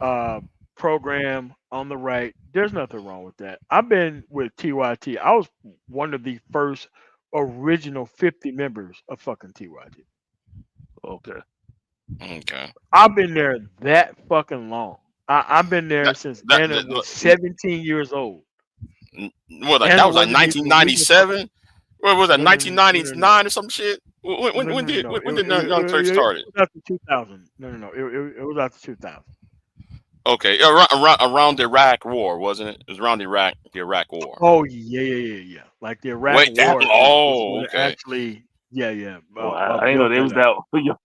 uh program on the right. There's nothing wrong with that. I've been with TYT. I was one of the first original 50 members of fucking TYT. Okay. Okay. I've been there that fucking long. I've been there That since that, Anna was 17 years old. what, like that Anna was like wasn't even a legal. 1997. What was that, No. 1999 or some shit? When did No. Young Turk It started? was after 2000. No. It was after 2000. Okay, around the Iraq War, wasn't it? It was around the Iraq War. Oh yeah. Like the Iraq Wait, that. War is Oh, what okay. actually. Yeah. Well, I didn't know Built they was that up. that. Yo,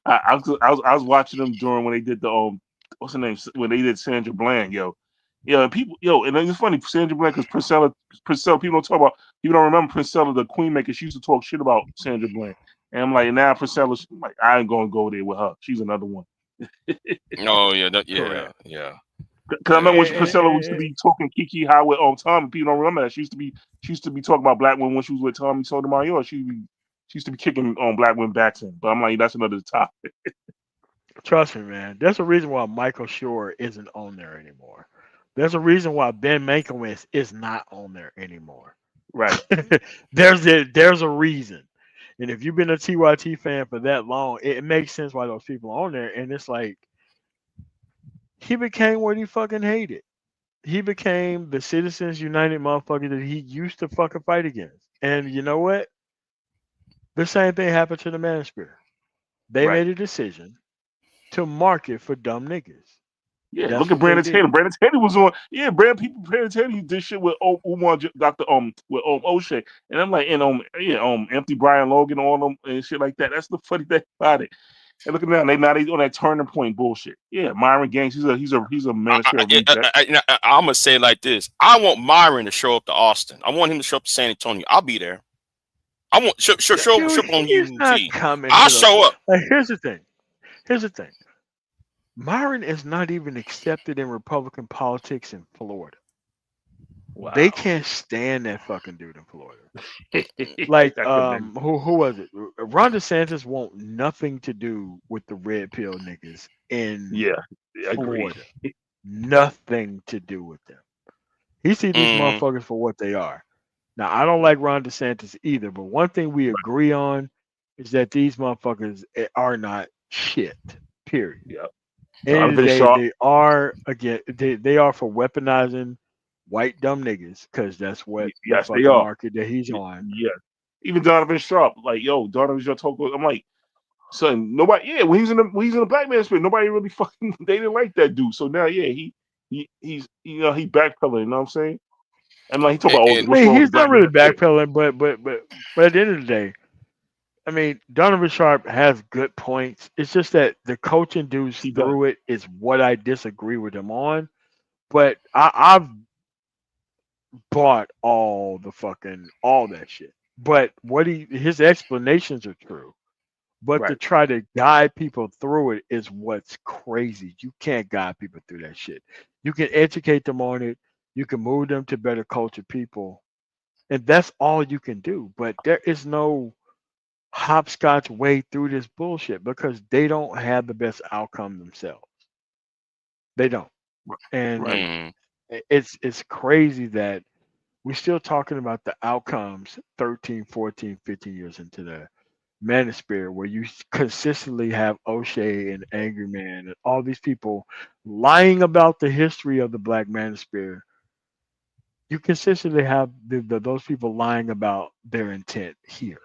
I was watching them during when they did the what's her name, when they did Sandra Bland. And people, and it's funny, Sandra Bland, because Priscilla, people don't remember Priscilla, the Queen Maker. She used to talk shit about Sandra Bland, and I'm like, now Priscilla, I'm like, I ain't gonna go there with her. She's another one. Oh yeah, Correct. yeah. Because I remember when Priscilla used to be talking Kiki High with Tom, and people don't remember that. She used to be talking about black women when she was with Tommy Sotomayor. She used to be kicking on black women backs in. But I'm like, that's another topic. Trust me, man. There's a reason why Michael Shore isn't on there anymore. There's a reason why Ben Mankiewicz is not on there anymore. Right. there's a reason. And if you've been a TYT fan for that long, it makes sense why those people are on there. And it's like he became what he fucking hated. He became the Citizens United motherfucker that he used to fucking fight against. And you know what? The same thing happened to the Manosphere. They made a decision to market for dumb niggas. Yeah, That's look at what they Brandon did. Taylor. Brandon Taylor was on. Yeah, Brandon Taylor did shit with Umar, Dr. with O'Shea, and I'm like, and Empty Brian Logan, all them and shit like that. That's the funny thing about it. And look at now, they on that turning point bullshit. Yeah, Myron Gaines, he's a Manosphere reject. I'm gonna say it like this: I want Myron to show up to Austin. I want him to show up to San Antonio. I'll be there. I want show up on UT. I'll show up. Like, here's the thing. Myron is not even accepted in Republican politics in Florida. Wow. They can't stand that fucking dude in Florida. Like, who was it? Ron DeSantis want nothing to do with the red pill niggas in Florida. Nothing to do with them. He see these motherfuckers for what they are. Now, I don't like Ron DeSantis either, but one thing we agree on is that these motherfuckers are not shit. Period. Yep. And they are they are for weaponizing white dumb niggas because that's what the fucking market that he's on. Yeah. Even Donovan Sharp, like, yo, Donovan Sharp talk. I'm like, son, nobody. Yeah, when he's in the black man spirit, nobody really fucking. They didn't like that dude. So now, yeah, he's he backpedaling. You know what I'm saying? And like he talk about he's not really backpedaling, but at the end of the day, I mean, Donovan Sharp has good points. It's just that the coaching dudes through it is what I disagree with him on. But I've bought all that shit. But his explanations are true. But to try to guide people through it is what's crazy. You can't guide people through that shit. You can educate them on it. You can move them to better cultured people. And that's all you can do. But there is no hopscotch way through this bullshit because they don't have the best outcome themselves. They don't. And it's crazy that we're still talking about the outcomes 13, 14, 15 years into the Manosphere, where you consistently have O'Shea and Angryman and all these people lying about the history of the Black Manosphere. You consistently have those people lying about their intent here.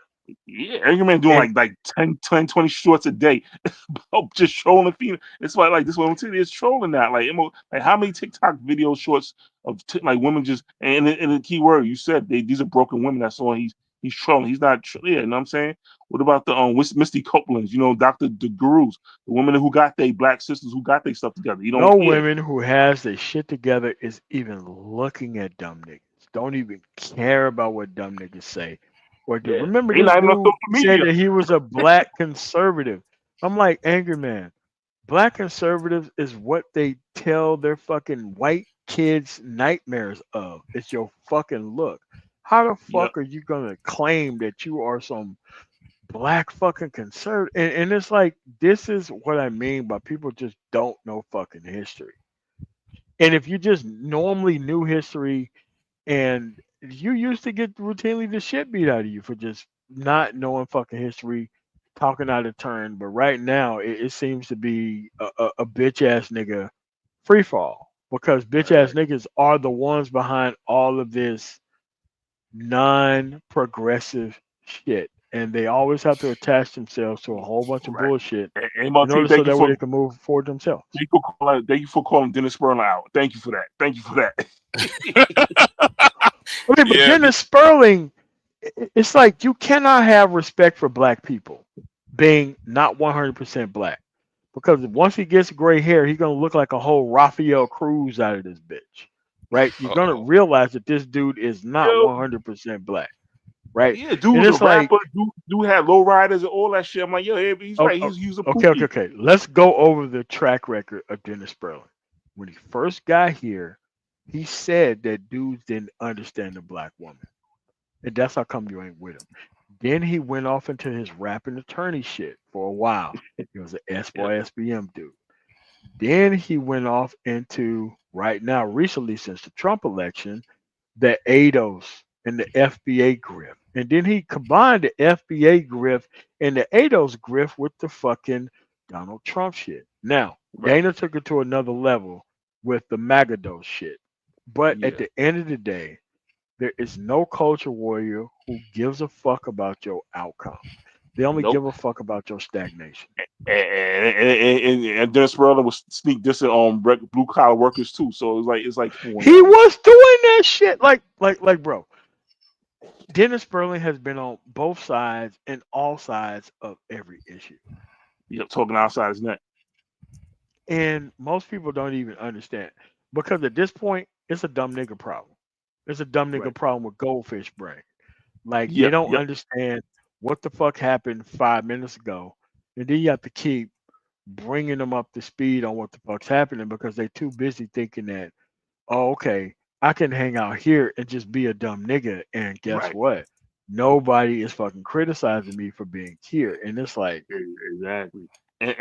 Yeah, Angryman doing like 10, 20 shorts a day, just trolling female. It's like this one is trolling that. Like how many TikTok video shorts of like women just and the key word you said these are broken women. That's all he's trolling. He's not. You know what I'm saying? What about the Misty Copelands? Dr. the Gurus, the women who got their black sisters who got their stuff together. No women who has their shit together is even looking at dumb niggas. Don't even care about what dumb niggas say. Or remember this dude said that he was a black conservative. I'm like, Angryman, black conservatives is what they tell their fucking white kids nightmares of. It's your fucking look. How the fuck are you gonna claim that you are some black fucking conservative? And it's like, this is what I mean by people just don't know fucking history. And if you just normally knew history and you used to get routinely the shit beat out of you for just not knowing fucking history, talking out of turn. But right now, it seems to be a bitch ass nigga free fall because bitch ass niggas are the ones behind all of this non-progressive shit. And they always have to attach themselves to a whole bunch of bullshit in order so that way they can move forward themselves. Thank you for calling Dennis Sperling out. Thank you for that. But Dennis Sperling, it's like you cannot have respect for black people being not 100% black. Because once he gets gray hair, he's going to look like a whole Rafael Cruz out of this bitch. Right? You're going to realize that this dude is not 100% black. Right? Yeah, dude was a rapper. Dude had low riders and all that shit. I'm like, he's right. He's a okay. Let's go over the track record of Dennis Sperling. when he first got here, he said that dudes didn't understand the black woman. And that's how come you ain't with him. Then he went off into his rapping attorney shit for a while. He was an S-boy SBM dude. Then he went off into right now, recently since the Trump election, the ADOS and the FBA grift. And then he combined the FBA grift and the ADOS grift with the fucking Donald Trump shit. Now, Dana took it to another level with the Magados shit. But at the end of the day, there is no culture warrior who gives a fuck about your outcome. They only give a fuck about your stagnation. And Dennis Rodman was sneak dissing on blue collar workers too. So it's like he was doing that shit. Like, bro. Dennis Sperling has been on both sides and all sides of every issue. Talking outside his neck. And most people don't even understand because at this point, it's a dumb nigga problem. It's a dumb nigga problem with goldfish brain. Like they don't understand what the fuck happened 5 minutes ago, and then you have to keep bringing them up to speed on what the fuck's happening because they're too busy thinking that, oh, okay, I can hang out here and just be a dumb nigga, and guess what? Nobody is fucking criticizing me for being here, and it's like exactly, and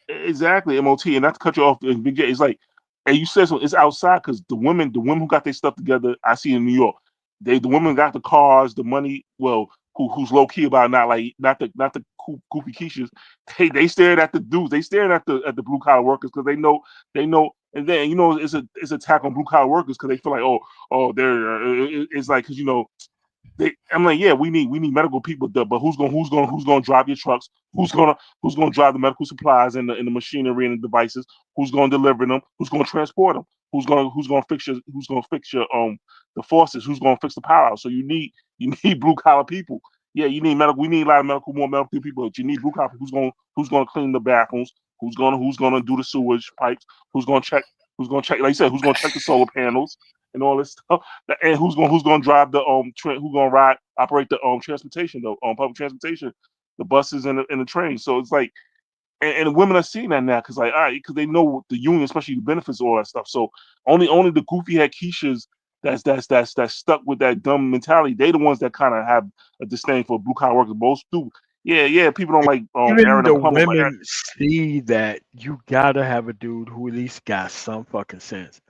exactly, MOT, and not to cut you off, Big J, it's like. And you said so. It's outside because the women who got their stuff together, I see in New York. The women got the cars, the money. Well, who's low key about not the goofy Keishas. They stared at the dudes. They stared at the blue collar workers because they know. And then it's an attack on blue collar workers because they feel like they're it's like because I'm like, yeah, we need medical people, but who's gonna drive your trucks? Who's gonna drive the medical supplies and the machinery and the devices? Who's gonna deliver them? Who's gonna transport them? Who's gonna fix your the faucets? Who's gonna fix the power out? So you need blue collar people. Yeah, you need medical. We need a lot of more medical people. But you need blue collar people. Who's gonna clean the bathrooms? Who's gonna do the sewage pipes? Who's gonna check? Like you said, who's gonna check the solar panels? And all this stuff, and who's gonna drive the who's gonna operate the transportation, public transportation, the buses and the trains. So it's like, and women are seeing that now because because they know the union, especially the benefits, all that stuff. So only the goofy head Keishas that's stuck with that dumb mentality. They the ones that kind of have a disdain for blue collar workers. Most do. Yeah. People don't like even the women see that you gotta have a dude who at least got some fucking sense.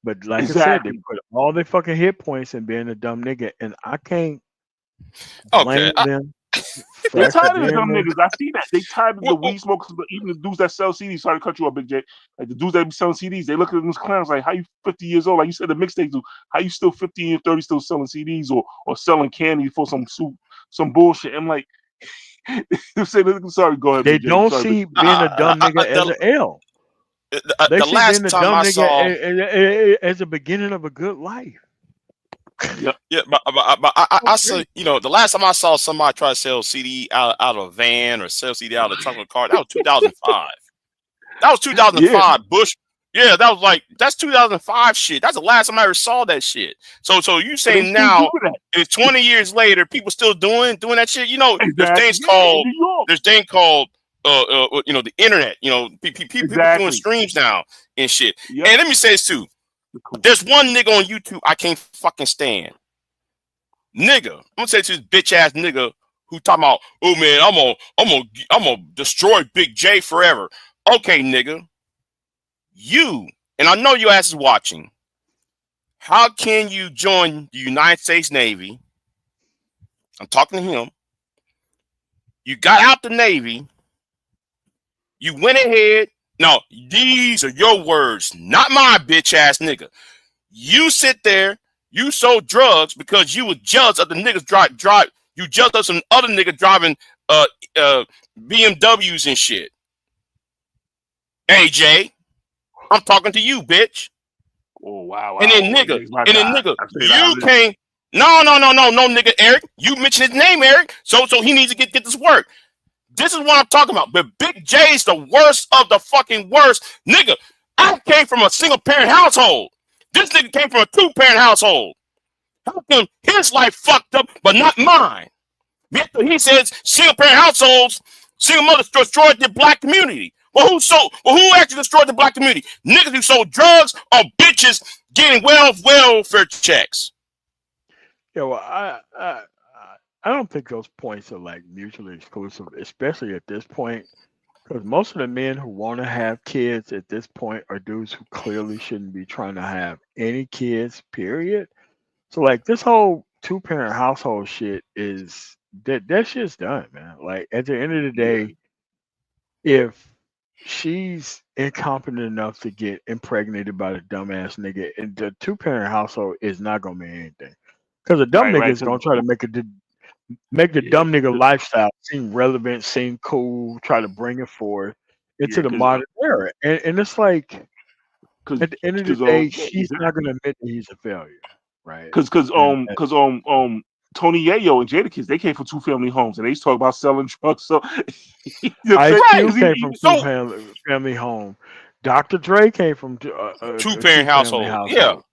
But like I said, they put all their fucking hit points in being a dumb nigga, and I can't blame them. They're tired of the dumb niggas. I see that. They tired of the weed smokers, but even the dudes that sell CDs. Sorry to cut you off, Big J. Like the dudes that be selling CDs, they look at those clowns like, how you 50 years old? Like you said, the mixtapes do. How you still 50 and 30 still selling CDs or selling candy for some bullshit? I'm like, sorry, go ahead. They Big don't J. see being a dumb nigga as an L. They see being a dumb nigga as a beginning of a good life. But I said, the last time I saw somebody try to sell CD out of a van or sell CD out of a trunk of a car, that was 2005. That was 2005. Bush. Yeah, that's 2005 shit. That's the last time I ever saw that shit. So you saying now, it's 20 years later, people still doing that shit? There's things called the internet. People doing streams now and shit. Yep. And let me say this too. There's one nigga on YouTube I can't fucking stand. Nigga, I'm gonna say to this bitch ass nigga who talking about, oh man, I'm gonna destroy Big J forever. Okay, nigga, and I know your ass is watching. How can you join the United States Navy? I'm talking to him. You got out the Navy. You went ahead. No, these are your words, not my bitch ass nigga. You sit there, you sold drugs because you were jealous of the niggas drive. You jealous of some other nigga driving BMWs and shit. AJ, I'm talking to you, bitch. Oh wow. And then nigga, you can't. No, nigga, Eric. You mentioned his name, Eric. So he needs to get this work. This is what I'm talking about. But Big J's the worst of the fucking worst. Nigga, I came from a single parent household. This nigga came from a 2-parent household. How come his life fucked up, but not mine? He says single parent households, single mothers destroyed the black community. Well, who actually destroyed the black community? Niggas who sold drugs or bitches getting welfare checks? Yeah, well, I don't think those points are like mutually exclusive, especially at this point, because most of the men who want to have kids at this point are dudes who clearly shouldn't be trying to have any kids. Period. So like this whole two-parent household shit is that shit's done, man. Like at the end of the Yeah. day, if she's incompetent enough to get impregnated by the dumbass nigga, and the two-parent household is not gonna mean anything. Because the dumb nigga Right. is gonna try to make the Yeah. dumb nigga lifestyle seem relevant, seem cool, try to bring it forth into the Because modern era. And it's like because at the end of the because day, yeah, she's not exactly. gonna admit that he's a failure. Right. Because And Tony Yayo and Jadakiss, they came from two family homes and they used to talk about selling drugs. So you know what I'm Ice saying? Cube 'Cause came from So family home. Dr. Dre came from two a two parent family household. Yeah. household.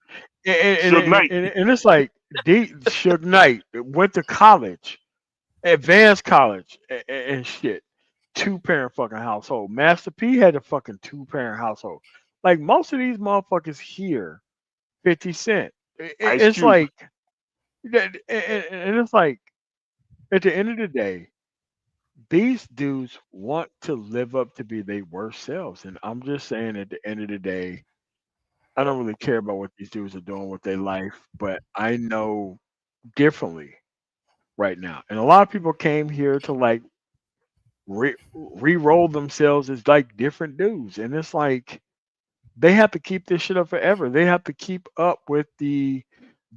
And, and, Suge and, Knight, and, and it's like Suge Knight went to college, advanced college, and shit. Two-parent fucking household. Master P had a fucking two-parent household. Like most of these motherfuckers here, 50 Cent. Ice It's Cube. like, and it's like at the end of the day, these dudes want to live up to be their worst selves. And I'm just saying at the end of the day, I don't really care about what these dudes are doing with their life, but I know differently right now. And a lot of people came here to like re-roll themselves as like different dudes. And it's like they have to keep this shit up forever. They have to keep up with the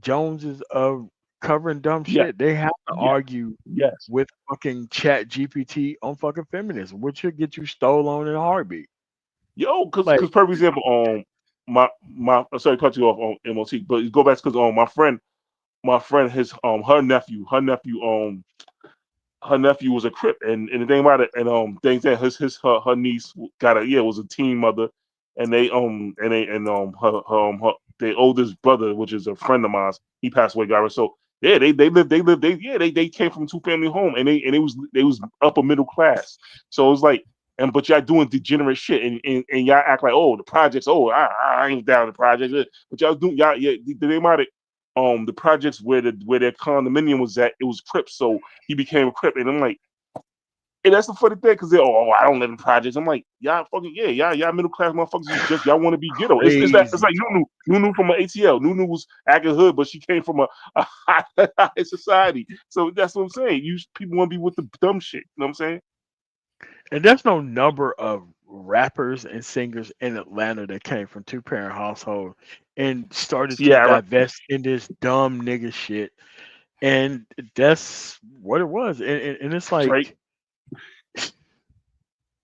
Joneses of covering dumb Yeah, shit. They have to yeah, argue yes. with fucking Chat GPT on fucking feminism, which should get you stole on in a heartbeat. Yo, Like, because for example, my sorry to cut you off on MOT, but go back because my friend his her nephew was a Crip, and the thing about it, and things that her niece got a was a teen mother, and her their oldest brother, which is a friend of mine, he passed away, got her. So yeah, they came from two family home, and they was upper middle class. So it was like, but y'all doing degenerate shit, and y'all act like, oh, the projects, oh, I ain't down the projects, but y'all do y'all yeah they might have the projects where their condominium was at, it was Crips, so he became a Crip, and I'm like, and that's the funny thing, because they're, oh, I don't live in projects. I'm like, y'all fucking yeah, y'all middle class motherfuckers is just y'all want to be ghetto. It's crazy like talk. Nunu from an ATL. Nunu was acting hood, but she came from a high society. So that's what I'm saying. You people want to be with the dumb shit. You know what I'm saying? And there's no number of rappers and singers in Atlanta that came from two-parent household and started to Yeah, right. divest in this dumb nigga shit. And that's what it was. And it's Drake. like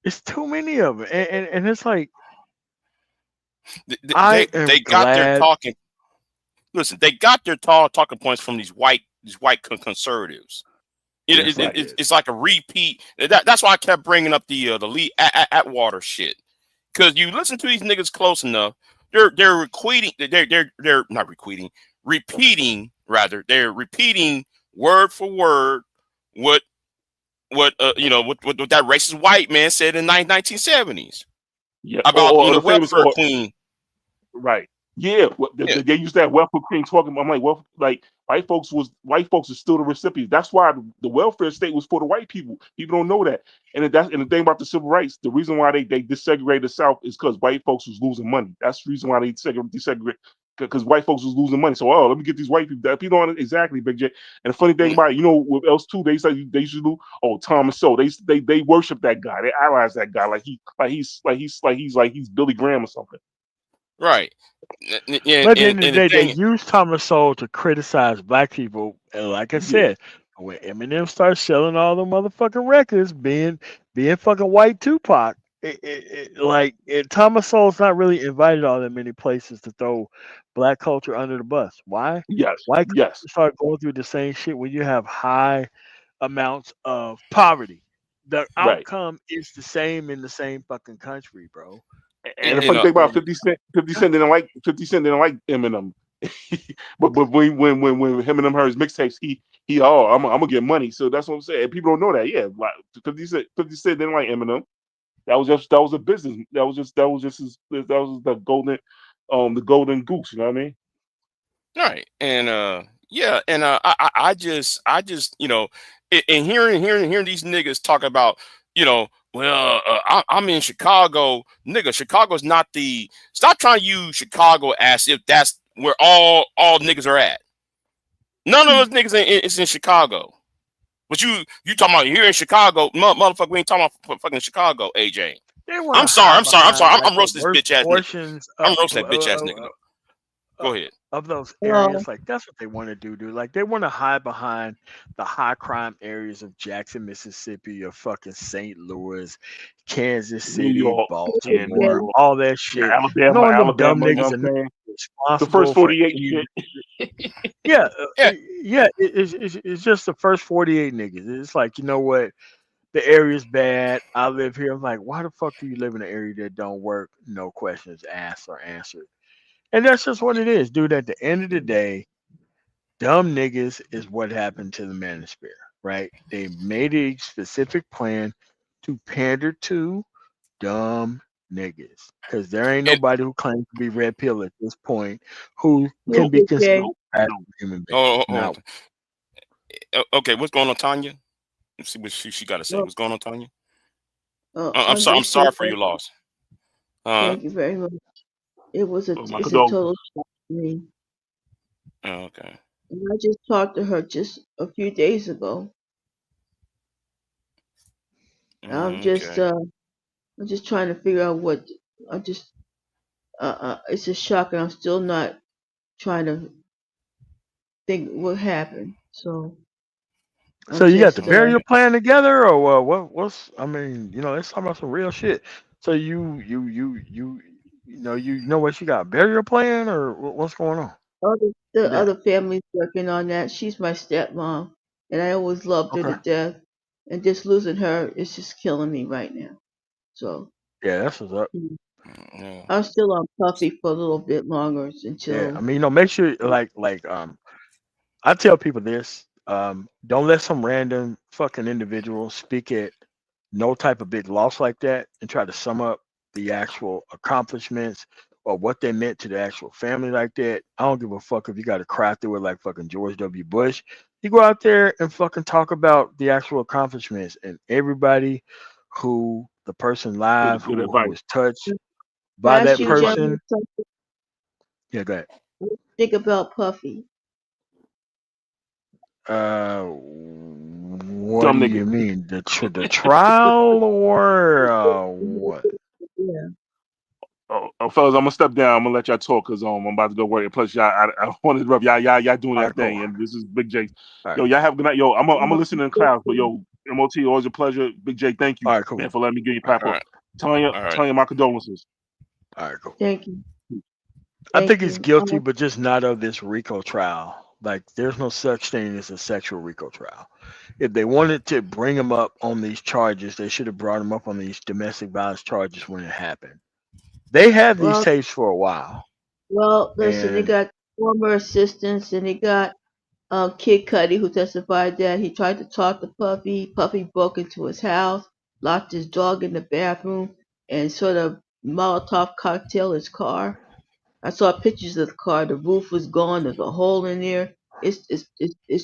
it's too many of them. And it's like I am They got their glad. talking. Listen, they got their talking points from these white conservatives. Yes, they did. It's like a repeat. That's why I kept bringing up the Lee Atwater shit, because you listen to these niggas close enough, they're not repeating rather. They're repeating word for word what what that racist white man said in the 1970s Yeah, about or the famous welfare queen. right. Yeah, Yeah, they use that welfare queen talking. I'm like, well, like white folks are still the recipients. That's why the welfare state was for the white people. People don't know that. And the thing about the civil rights, the reason why they desegregated the South is because white folks was losing money. That's the reason why they desegregate, because white folks was losing money. So let me get these white people. That people don't exactly, Big J. And the funny thing about it, what else too? They used to do. Oh, Thomas So they worship that guy. They idolize that guy he's Billy Graham or something. right. But at the end of the And the day, they thing, use Thomas Sowell to criticize black people. And like I Yeah, said, when Eminem starts selling all the motherfucking records, being fucking white Tupac, Thomas Sowell's not really invited all that many places to throw black culture under the bus. Why? yes, Why couldn't yes, you start going through the same shit when you have high amounts of poverty? The right. outcome is the same in the same fucking country, bro. And the you funny know, thing about 50 Cent didn't like Eminem. but when Eminem heard his mixtapes, I'm gonna get money. So that's what I'm saying. And people don't know that. Yeah, like 50 Cent didn't like Eminem. That was a business. That was the golden goose. You know what I mean? All right. And yeah, and I just and hearing these niggas talk about, well, I'm in Chicago, nigga. Chicago's not the. Stop trying to use Chicago as if that's where all niggas are at. None of those niggas is in Chicago. But you talking about here in Chicago, motherfucker? We ain't talking about fucking Chicago, AJ. They want I'm to sorry. hide I'm sorry. I'm sorry. behind I'm, like I'm the roasting this worst bitch ass nigga. portions I'm roasting that bitch ass nigga. Go ahead. of those Well, areas. Like that's what they want to do, dude. Like they want to hide behind the high crime areas of Jackson, Mississippi, or fucking St. Louis, Kansas New City, York, yeah, New Baltimore, York, all that yeah, shit. Alabama, Knowing them dumb Alabama. You know niggas what are I'm not saying? The first responsible for 48 any. shit. Yeah, Yeah. yeah. It's just the first 48 niggas. It's like, you know what? The area's bad. I live here. I'm like, why the fuck do you live in an area that don't work? No questions asked or answered. And that's just what it is, dude. At the end of the day, dumb niggas is what happened to the manosphere, right? They made a specific plan to pander to dumb niggas. Because there ain't It, nobody who claims to be red pill at this point who no, can be considered okay. No, as no. a human being. oh, Now, okay. What's going on, Tanya? Let's see what she got to say. Well, What's going on, Tanya? I'm I'm sorry. I'm just sorry for saying, your loss. thank you very much. Oh, my It's a condolences. total shock to me. Okay. And I just talked to her just a few days ago. Okay. I'm just trying to figure out what I just it's a shock, and I'm still not trying to think what happened. So so I'm you got the just burial Okay. plan together, or what's? I mean, let's talk about some real shit. So you know what you got, burial plan, or what's going on the with that? other family's working on that. She's my stepmom, and I always loved her Okay, to death. And just losing her is just killing me right now. So yeah, that's what's up. mm, Yeah. I'm still on Puffy for a little bit longer Yeah, I until mean, make sure I tell people this. Don't let some random fucking individual speak at no type of big loss like that and try to sum up the actual accomplishments or what they meant to the actual family like that. I don't give a fuck if you got to cry through it like fucking George W. Bush. You go out there and fucking talk about the actual accomplishments and everybody who the person live Good who advice. was touched I by ask that you Good advice. gentlemen person. something. Yeah, go ahead. What do you think about Puffy? What do Dumb you nigga. mean? The trial or what? Yeah. Fellas, I'm gonna step down. I'm gonna let y'all talk because I'm about to go work. And plus, y'all, I wanted to rub y'all doing All y'all right, cool. thing. And this is Big J. All Yo, right, y'all have a good night. Yo, I'm I'm gonna gonna listen keep in the clouds. But listening. yo, MOT, always a pleasure. Big J, thank you, all right, cool. man, for letting me get your All platform. right. Tanya, All right. Tanya, my condolences. All right, cool. Thank you. I think Thank he's you. guilty, but just not of this RICO trial. Like, there's no such thing as a sexual RICO trial. If they wanted to bring him up on these charges, they should have brought him up on these domestic violence charges when it happened. They had these Well, tapes for a while, listen, they and got former assistants, and they got Kid Cudi, who testified that he tried to talk to Puffy. Puffy broke into his house, locked his dog in the bathroom, and sort of Molotov cocktail his car. I saw pictures of the car. The roof was gone. There's a hole in there. It's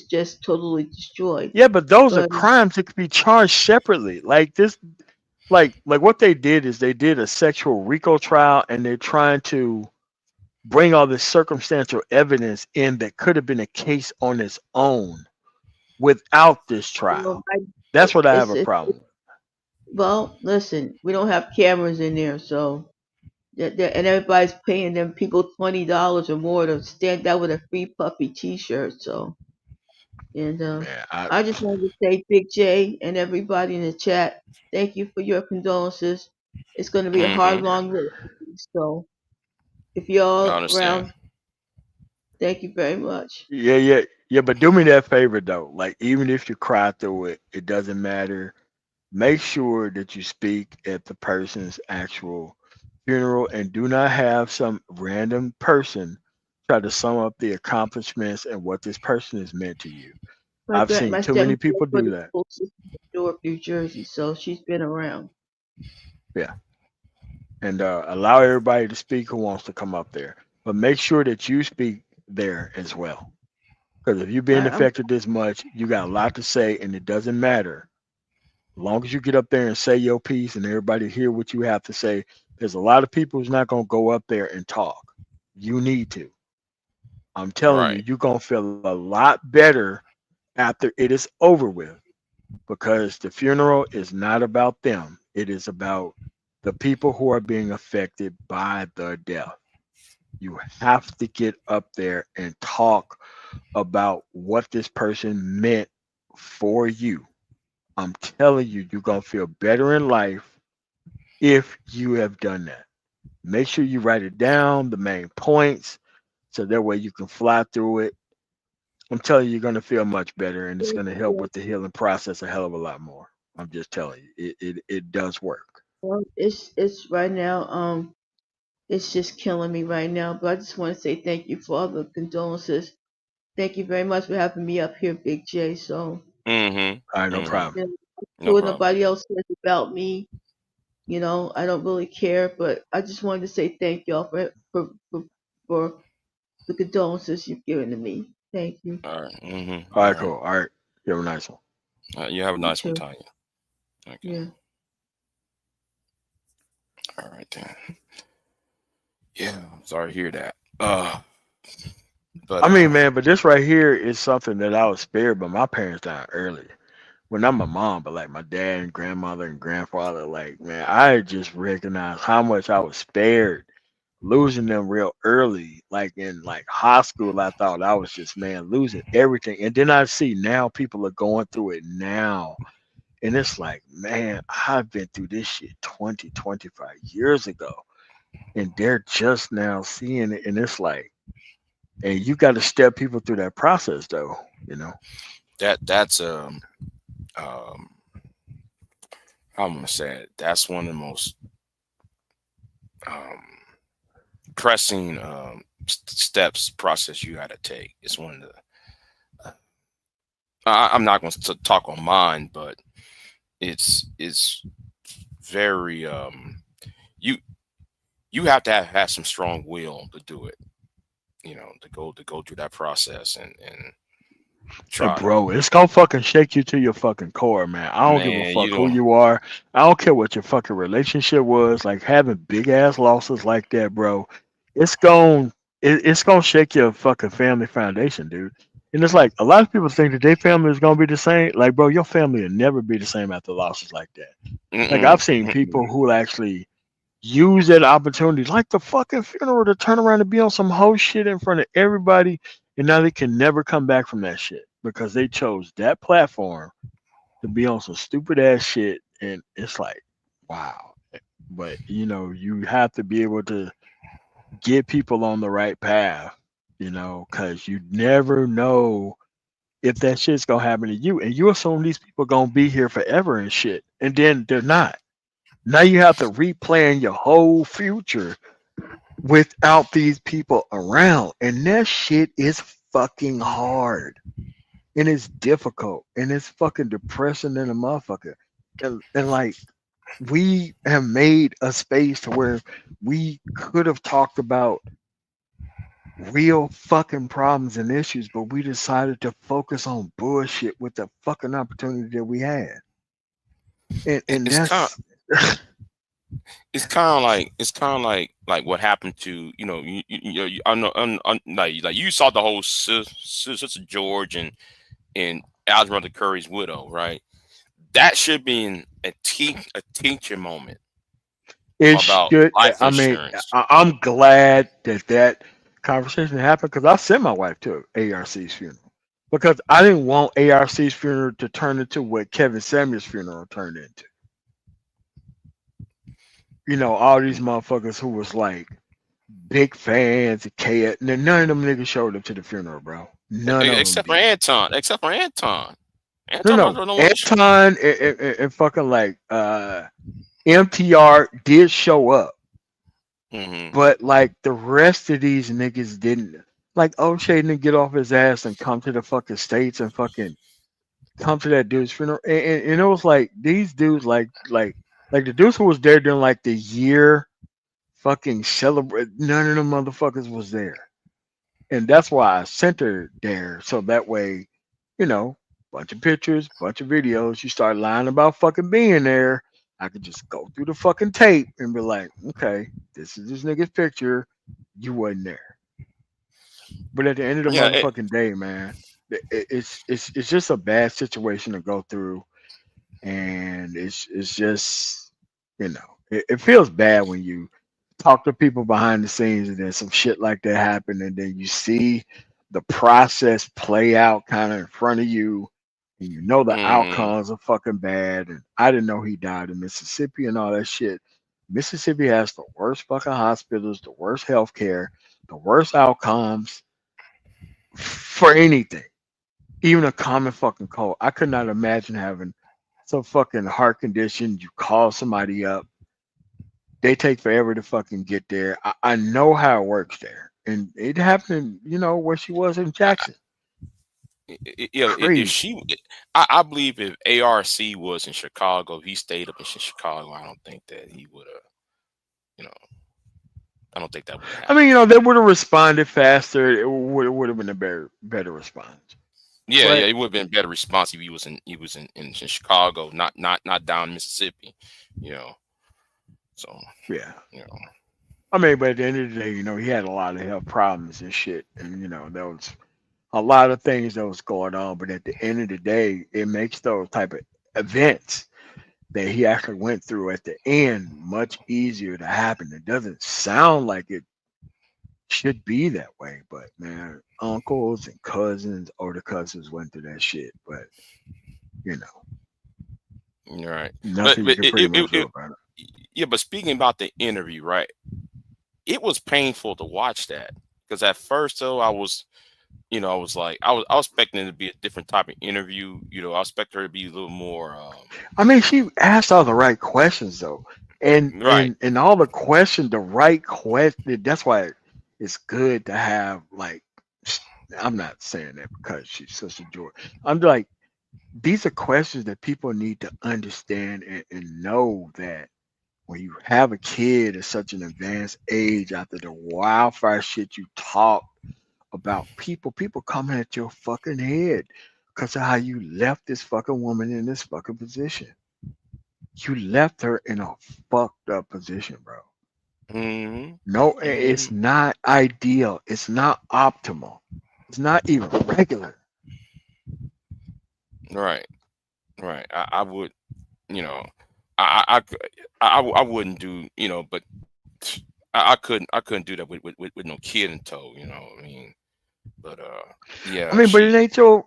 just totally destroyed. yeah, but those are But crimes that could be charged separately. Like this, like what they did is they did a sexual RICO trial, and they're trying to bring all this circumstantial evidence in that could have been a case on its own without this trial. That's what I have a it's problem with. well, listen, we don't have cameras in there, so and everybody's paying them people $20 or more to stand out with a free Puffy T-shirt. So, and Man, I I just wanted to say, Big J and everybody in the chat, thank you for your condolences. It's going to be a hard, Mm-hmm. long road. So, if I y'all understand. around, thank you very much. yeah, but do me that favor though. Like even if you cry through it, it doesn't matter. Make sure that you speak at the person's actual funeral and do not have some random person try to sum up the accomplishments and what this person has meant to you. I've seen My too many stepmother people for do the that. school system in Newark, New Jersey, so she's been around. Yeah, and allow everybody to speak who wants to come up there, but make sure that you speak there as well. Because if you're being I'm affected this much, you got a lot to say, and it doesn't matter. As long as you get up there and say your piece, and everybody hear what you have to say, there's a lot of people who's not gonna go up there and talk. You need to. I'm telling you, Right. you're gonna feel a lot better after it is over with because the funeral is not about them. It is about the people who are being affected by the death. You have to get up there and talk about what this person meant for you. I'm telling you, you're going to feel better in life if you have done that. Make sure you write it down, the main points, so that way you can fly through it. I'm telling you, you're going to feel much better and it's going to help with the healing process a hell of a lot more. I'm just telling you, it does work. well, it's right now. It's just killing me right now. But I just want to say thank you for all the condolences. Thank you very much for having me up here, Big J. So, All right, Mm-hmm. no Mm-hmm. problem. yeah, No what problem. nobody else says about me, I don't really care. But I just wanted to say thank y'all for the condolences you've given to me. Thank you. All right. All Mm-hmm. All right, right. cool. All right. You have a nice one. You have a You nice one, too. Tanya. Okay. Yeah. All right then. Yeah. I'm sorry to hear that. But I mean, man, but this right here is something that I was spared, but my parents died early. Well, not my mom, but like my dad and grandmother and grandfather. Like, man, I just recognized how much I was spared losing them real early. Like in like high school, I thought I was just man losing everything, and then I see now people are going through it now, and it's like, man, I've been through this shit 20, 25 years ago, and they're just now seeing it, and it's like, and you got to step people through that process, though. You know. that's um how I'm gonna say it. That's one of the most um pressing steps process you got to take. It's one of the. I'm not going to talk on mine, but it's very you you have to have some strong will to do it. To go through that process and And try to. bro, it's gonna fucking shake you to your fucking core, man. I don't give a Man, you fuck who don't. you are. I don't care what your fucking relationship was. Like having big ass losses like that, bro. It's going it's gonna shake your fucking family foundation, dude. And it's like a lot of people think that their family is gonna be the same. Like, bro, your family will never be the same after losses like that. Like I've Mm-mm, seen people mm-mm. who actually use that opportunity, like the fucking funeral, to turn around and be on some whole shit in front of everybody, and now they can never come back from that shit because they chose that platform to be on some stupid ass shit, and it's like, wow. But you have to be able to get people on the right path, because you never know if that shit's gonna happen to you, and you assume these people gonna be here forever and shit, and then they're not. Now you have to replan your whole future without these people around. And that shit is fucking hard. And it's difficult. And it's fucking depressing than a motherfucker. And like we have made a space to where we could have talked about real fucking problems and issues, but we decided to focus on bullshit with the fucking opportunity that we had. And It's kind. that's It's kind of like what happened to I know like you saw the whole Sister George and Algernon Curry's widow, right? That should be a teaching moment It about should. life I mean, insurance. I'm glad that conversation happened because I sent my wife to ARC's funeral because I didn't want ARC's funeral to turn into what Kevin Samuels' funeral turned into. All these motherfuckers who was like big fans of K. None of them niggas showed up to the funeral, bro. None of them Except for did. Anton. Except for Anton. No, Anton no. don't want to. Anton and fucking like MTR did show up. Mm-hmm. But like the rest of these niggas didn't. Like O'Shea didn't get off his ass and come to the fucking states and fucking come to that dude's funeral. And it was like these dudes like Like the dudes who was there during like the year fucking celebrate. None of them motherfuckers was there, and that's why I sent her there so that way, you know, bunch of pictures, bunch of videos. You start lying about fucking being there. I could just go through the fucking tape and be like, okay, this is this nigga's picture. You wasn't there. But at the end of the Yeah, motherfucking day, man, it's just a bad situation to go through, and it's just it feels bad when you talk to people behind the scenes and then some shit like that happen, and then you see the process play out kind of in front of you, and you know the mm, outcomes are fucking bad. And I didn't know he died in Mississippi and all that shit. Mississippi has the worst fucking hospitals, the worst healthcare, the worst outcomes for anything, even a common fucking cold. I could not imagine having some fucking heart condition. You call somebody up, they take forever to fucking get there. I know how it works there, and it happened, where she was in Jackson. if Crazy. she, I believe if ARC was in Chicago, if he stayed up in Chicago, I don't think that he would have, you know, I don't think that would have I mean, happened. they would have responded faster. It would have been a better response. Yeah, yeah, But it would have been a better response if he was in Chicago, not down in Mississippi, you know. So, yeah, you know, I mean, but at the end of the day, he had a lot of health problems and shit, and there was a lot of things that was going on. But at the end of the day, it makes those type of events that he actually went through at the end much easier to happen. It doesn't sound like it should be that way, but man, uncles and cousins, older cousins went through that shit. But you know, you're right. But nothing you but can pretty much do about it. yeah, but speaking about the interview, right? It was painful to watch that because at first though I was like I was expecting it to be a different type of interview. I expect her to be a little more I mean, she asked all the right questions though, and right, and and all the question, the right question. That's why it's good to have like. I'm not saying that because she's such a joy. I'm like, these are questions that people need to understand and know that when you have a kid at such an advanced age, after the wildfire shit you talk about people coming at your fucking head because of how you left this fucking woman in this fucking position. You left her in a fucked up position, bro. hmm No, it's hmm not ideal. It's not optimal. It's not even regular. right, right. I would, you know, I cou- I wouldn't do, but I couldn't do that with no kid in tow, I mean, but I yeah, mean, but it ain't your.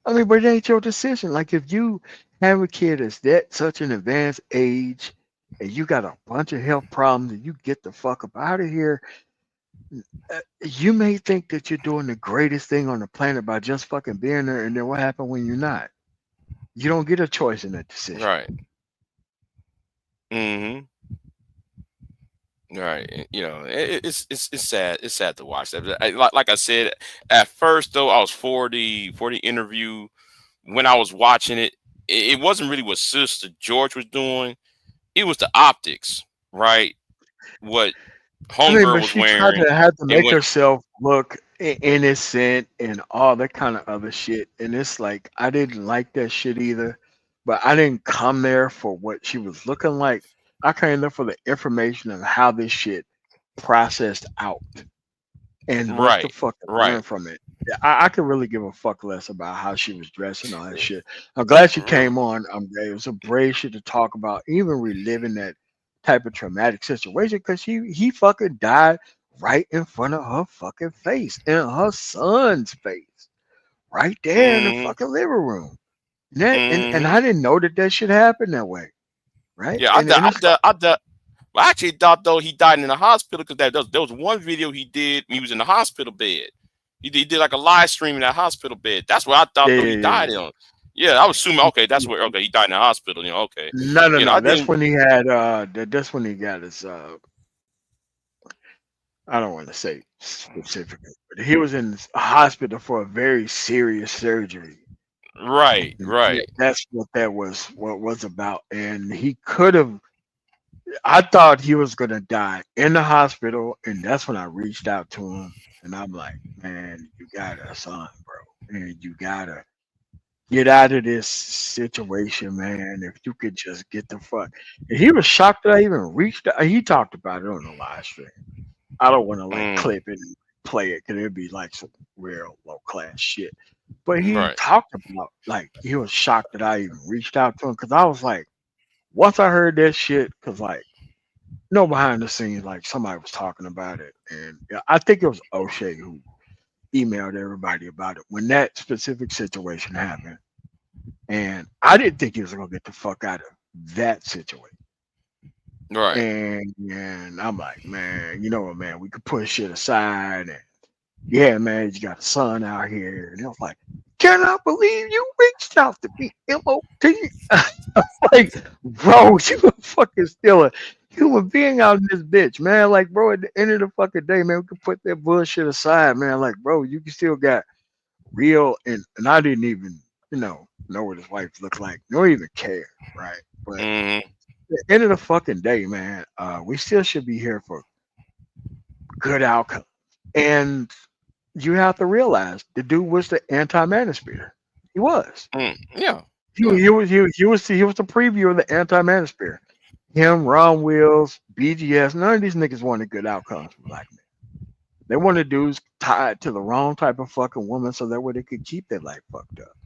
I mean, but it ain't your decision. Like if you have a kid that's that such an advanced age, and you got a bunch of health problems, and you get the fuck up out of here, you may think that you're doing the greatest thing on the planet by just fucking being there, and then what happened when you're not? You don't get a choice in that decision. right. hmm Right, it's sad. It's sad to watch that. But like I said, at first though, I was for the interview. When I was watching it, it wasn't really what Sister George was doing. It was the optics, right? What I mean, Homegirl but was she tried wearing, to have to and make what herself look innocent and all that kind of other shit. And it's like I didn't like that shit either. But I didn't come there for what she was looking like. I came there for the information of how this shit processed out and what's the right, fucking right, learn from it. Yeah, I could really give a fuck less about how she was dressed and all that shit. I'm glad she came on. It was a brave shit to talk about, even reliving that type of traumatic situation because he fucking died right in front of her fucking face and her son's face, right there in the mm, fucking living room. And hmm I didn't know that shit happened that way, right? yeah. And it's like, Well, I actually thought though he died in the hospital because there was one video he did. He was in the hospital bed. He did like a live stream in that hospital bed. That's what I thought yeah, though yeah, he died yeah. in. Yeah, I was assuming okay, that's where okay he died in the hospital. Okay. No, no, I no. That's didn't. when he had that's when he got his I don't want to say specifically, but he was in a hospital for a very serious surgery. Right, And right. that's what that was about. And he could have I thought he was gonna die in the hospital, and that's when I reached out to him, and I'm like, man, you got a son, bro, and you gotta get out of this situation, man. If you could just get the fuck. And he was shocked that I even reached out. He talked about it on the live stream. I don't want to like Mm, clip it and play it because it'd be like some real low class shit. But he right. talked about like he was shocked that I even reached out to him because I was like, once I heard that shit, because like no behind the scenes, like somebody was talking about it, and yeah, I think it was O'Shea who emailed everybody about it when that specific situation happened, and I didn't think he was gonna get the fuck out of that situation. Right. And I'm like, man, you know what, man, we could put shit aside and yeah, man, you got a son out here. And I was like, cannot believe you reached out to me, MOT. Like, bro, you fucking still a human being out in this bitch, man. Like, bro, at the end of the fucking day, man, we can put that bullshit aside, man. Like, bro, you can still got real and I didn't even, know what his wife looked like, nor even care, right? But at Mm-hmm. the end of the fucking day, man, we still should be here for good outcome. And you have to realize the dude was the anti-manosphere. He was. Yeah. He, Yeah. he was he, was- he was he was the preview of the anti-manosphere. Him, Ron Wills, BGS, none of these niggas wanted good outcomes for black men. They wanted dudes tied to the wrong type of fucking woman so that way they could keep their life fucked up.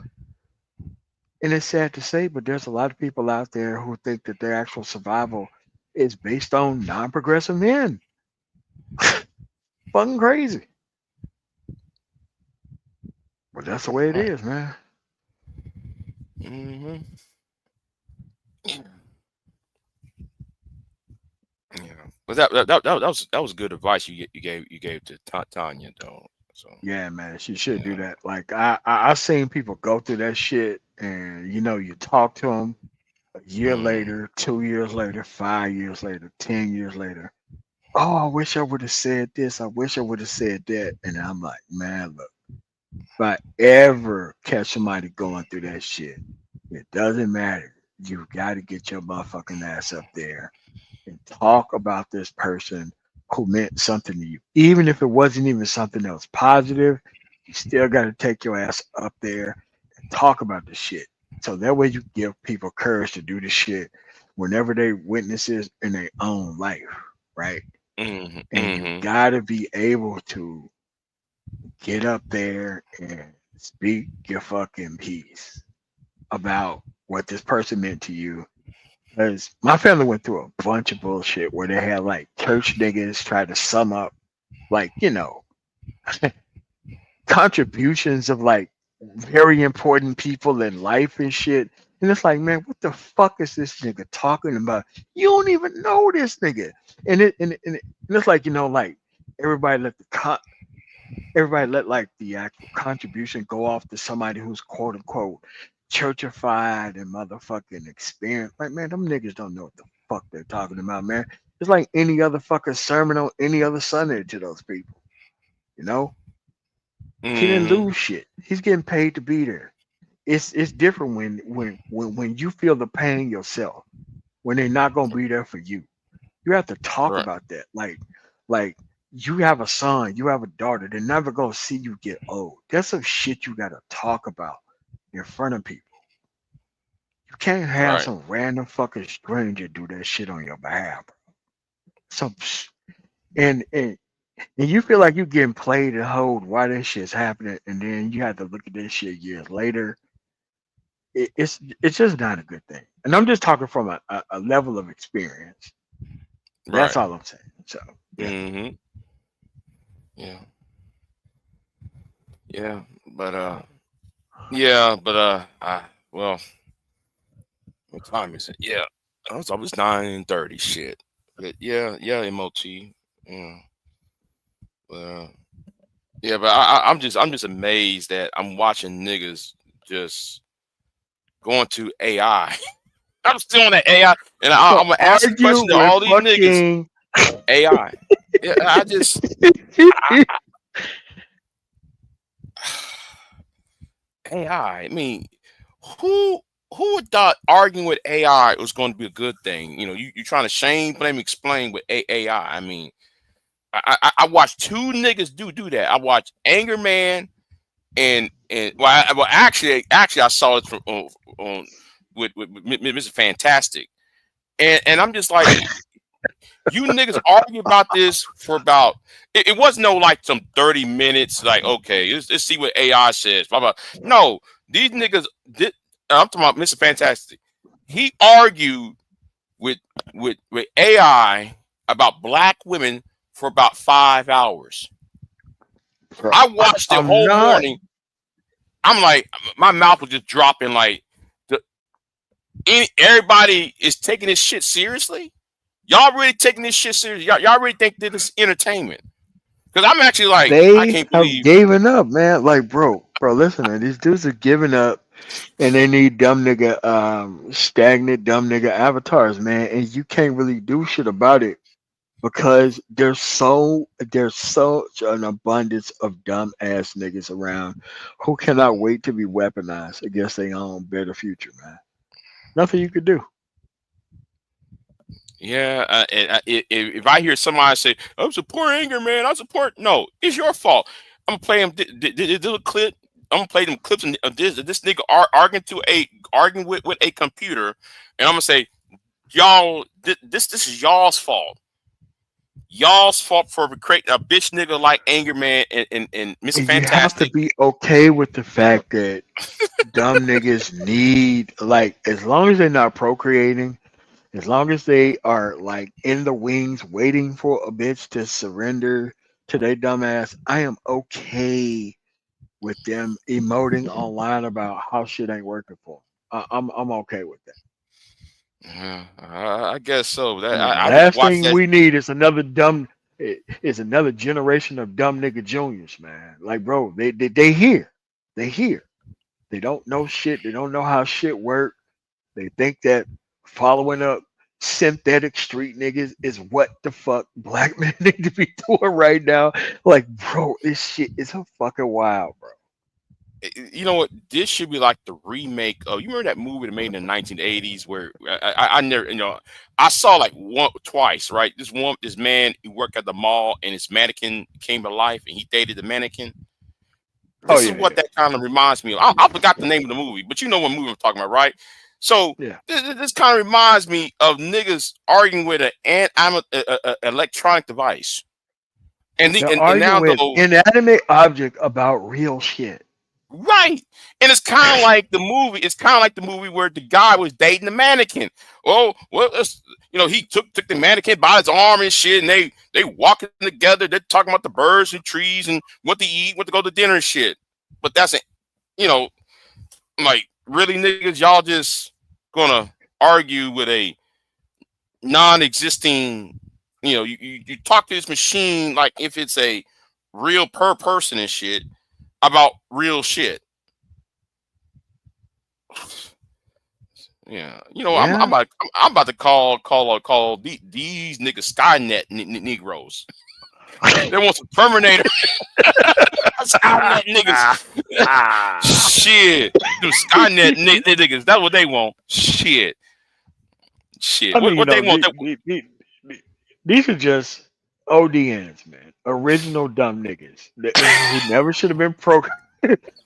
And it's sad to say, but there's a lot of people out there who think that their actual survival is based on non-progressive men. Fucking crazy. But that's the way it Right. is, man. Mm-hmm. Yeah. But that was good advice you gave to Tanya though. So Yeah, man, she should do yeah. that. Like I've seen people go through that shit, and you talk to them a year Mm, later, 2 years later, 5 years later, 10 years later. Oh, I wish I would have said this. I wish I would have said that. And I'm like, man, look, if I ever catch somebody going through that shit, it doesn't matter. You got to get your motherfucking ass up there and talk about this person who meant something to you. Even if it wasn't even something that was positive, you still got to take your ass up there and talk about the shit. So that way you give people courage to do the shit whenever they witness it in their own life, right? mm-hmm. And you Mm-hmm. got to be able to get up there and speak your fucking piece about what this person meant to you. Because my family went through a bunch of bullshit where they had like church niggas try to sum up like, contributions of like very important people in life and shit. And it's like, man, what the fuck is this nigga talking about? You don't even know this nigga. And it's like, like everybody let the everybody let like the actual contribution go off to somebody who's quote unquote churchified and motherfucking experienced. Like, man, them niggas don't know what the fuck they're talking about, man. It's like any other fucking sermon on any other Sunday to those people. You know? He didn't Mm-hmm. lose shit. He's getting paid to be there. It's different when you feel the pain yourself, when they're not gonna be there for you. You have to talk Right. about that. Like you have a son, you have a daughter, they're never gonna see you get old. That's some shit you gotta talk about in front of people. You can't have Right. some random fucking stranger do that shit on your behalf. Some and and you feel like you're getting played and hold while this shit's happening, and then you have to look at this shit years later. It's just not a good thing. And I'm just talking from a level of experience. That's Right. all I'm saying. So yeah. Mm-hmm. Yeah. Yeah. Well, what time is it? Yeah. It's almost 9:30. Shit. But yeah, MOT. Yeah. But yeah, but I'm just amazed that I'm watching niggas just going to AI. I'm still on that AI, and To I'm gonna ask a argue question to with all these niggas. fucking AI. Yeah, AI. I mean, who? who would thought arguing with AI was going to be a good thing? You know, you're trying to shame, blame, explain with AI. I mean, I watched two niggas do that. I watched Angryman and well, actually I saw it from on with Mr. Fantastic, and I'm just like, you niggas argue about this for about it wasn't no like some 30 minutes. Like, okay, let's see what AI says. Blah, blah. No, these niggas did. I'm talking about Mr. Fantastic. He argued with with AI about black women for about 5 hours. Bro, I watched the I'm whole not. morning. I'm like, my mouth was just dropping. Like, everybody is taking this shit seriously. Y'all really taking this shit serious? Y'all really think that it's entertainment? Because I'm actually like, I They can't have believe. given up, man. Like, bro, listen, man. These dudes are giving up, and they need dumb nigga, stagnant dumb nigga avatars, man. And you can't really do shit about it because there's such an abundance of dumb ass niggas around who cannot wait to be weaponized against their own better future, man. Nothing you could do. Yeah, if I hear somebody say, "I'm support anger, man," I support. No, it's your fault. I'm gonna play him this little clip. I'm gonna play them clips of this nigga arguing with a computer, and I'm gonna say, y'all, this is y'all's fault. Y'all's fault for creating a bitch nigga like Anger Man and Mr. And you have to Fantastic. be okay with the fact that dumb niggas need, like, as long as they're not procreating, as long as they are like in the wings waiting for a bitch to surrender to their dumb ass, I am okay with them emoting online about how shit ain't working for them. I'm okay with that. Yeah, I guess so. I That mean, the I just last watched thing that. we need is is another generation of dumb nigga juniors, man. Like, bro, they here, they here. They don't know shit. They don't know how shit work. They think that following up synthetic street niggas is what the fuck black men need to be doing right now. Like, bro, this shit is a fucking wild, bro. You know what? This should be like the remake of. You remember that movie that made in the 1980s where I never, I saw like one twice, right? This man, he worked at the mall and his mannequin came to life and he dated the mannequin. Oh This is yeah, what yeah, that kind of reminds me of. I forgot the name of the movie, but you know what movie I'm talking about, right? So yeah. this kind of reminds me of niggas arguing with an electronic device, They're and arguing now with though. inanimate object about real shit. Right. And it's kind of like the movie. It's kind of like the movie where the guy was dating the mannequin. Oh, well, he took the mannequin by his arm and shit, and they walking together. They're talking about the birds and trees and what to eat, what to go to dinner and shit. But that's it. You know, like really niggas, y'all just gonna argue with a non-existing. You talk to this machine like if it's a real person and shit about real shit. Yeah, Yeah. I'm about to call these niggas Skynet Negroes. They want some Terminator Skynet niggas. Shit, them Skynet niggas. That's what they want. Shit. I mean, What they want? these are just ODNs, man. Original dumb niggas who never should have been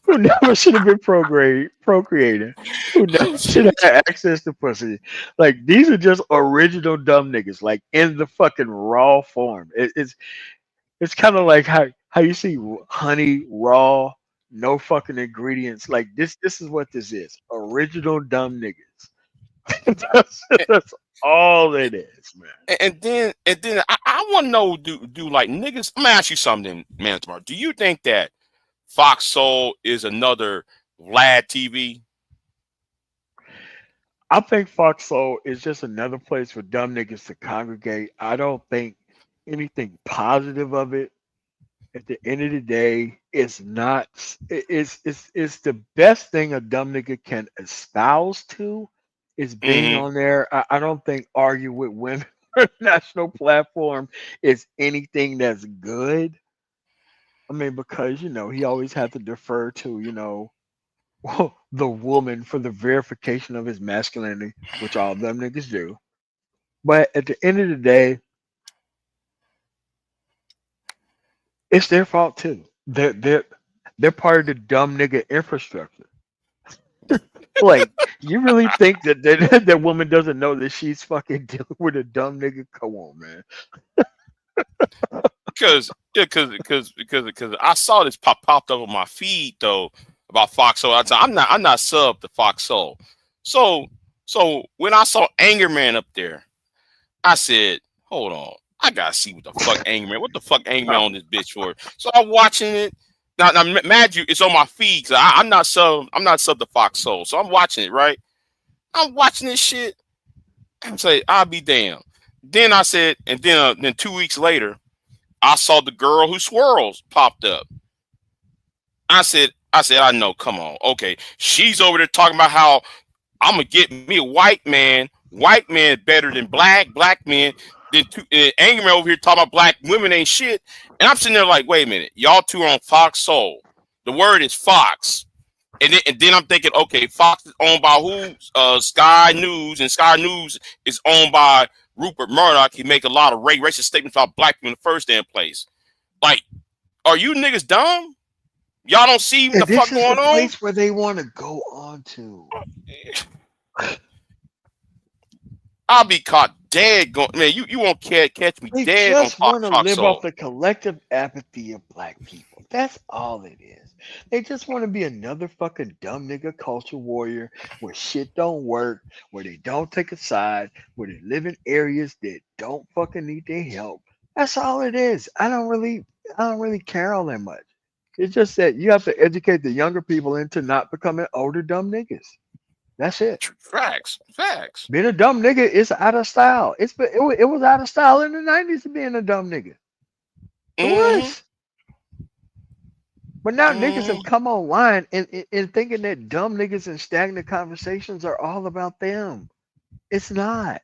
who never should have been procreating, who never should have had access to pussy. Like, these are just original dumb niggas, like in the fucking raw form. It's kind of like how you see honey raw, no fucking ingredients. Like, this is what this is. Original dumb niggas. That's all it is, man. And then I want to know, do like niggas? I'm gonna ask you something, man. Tomorrow, do you think that Fox Soul is another Vlad TV? I think Foxhole is just another place for dumb niggas to congregate. I don't think anything positive of it. At the end of the day, it's not. It's the best thing a dumb nigga can espouse to is being Mm-hmm. on there. I don't think argue with women on a national platform is anything that's good. I mean, because he always had to defer to the woman for the verification of his masculinity, which all them niggas do. But at the end of the day, it's their fault too. They're part of the dumb nigga infrastructure. Like, you really think that woman doesn't know that she's fucking dealing with a dumb nigga? Come on, man. Because I saw this popped up on my feed though about Fox Soul. I'm not sub to Fox Soul. So when I saw Angryman up there, I said, hold on, I gotta see what the fuck what the fuck Angryman on this bitch for. So I'm watching it. Now mad you, it's on my feed because I'm not sub to Fox Soul. So I'm watching it, right? I'm watching this shit. I'm saying, I'll be damned. Then I said, and then 2 weeks later, I saw the girl who swirls popped up. I said, I know, come on. Okay. She's over there talking about how I'm gonna get me a white man better than black men. Then Angry Man over here talking about black women ain't shit. And I'm sitting there like, wait a minute, y'all two are on Fox Soul. The word is Fox. And then I'm thinking, okay, Fox is owned by who? Sky News, and Sky News is owned by Rupert Murdoch. He make a lot of racist statements about black people in the first damn place. Like, are you niggas dumb? Y'all don't see what the fuck going on? This is the place where they want to go on to. I'll be caught dead going. Man, you won't catch me They dead just on want to Fox live Soul. off the collective apathy of black people. That's all it is. They just want to be another fucking dumb nigga culture warrior where shit don't work, where they don't take a side, where they live in areas that don't fucking need their help. That's all it is. I don't really care all that much. It's just that you have to educate the younger people into not becoming older dumb niggas. That's it. Facts. Being a dumb nigga is out of style. It was out of style in the 90s to being a dumb nigga. It was. But now niggas have come online and thinking that dumb niggas and stagnant conversations are all about them. It's not.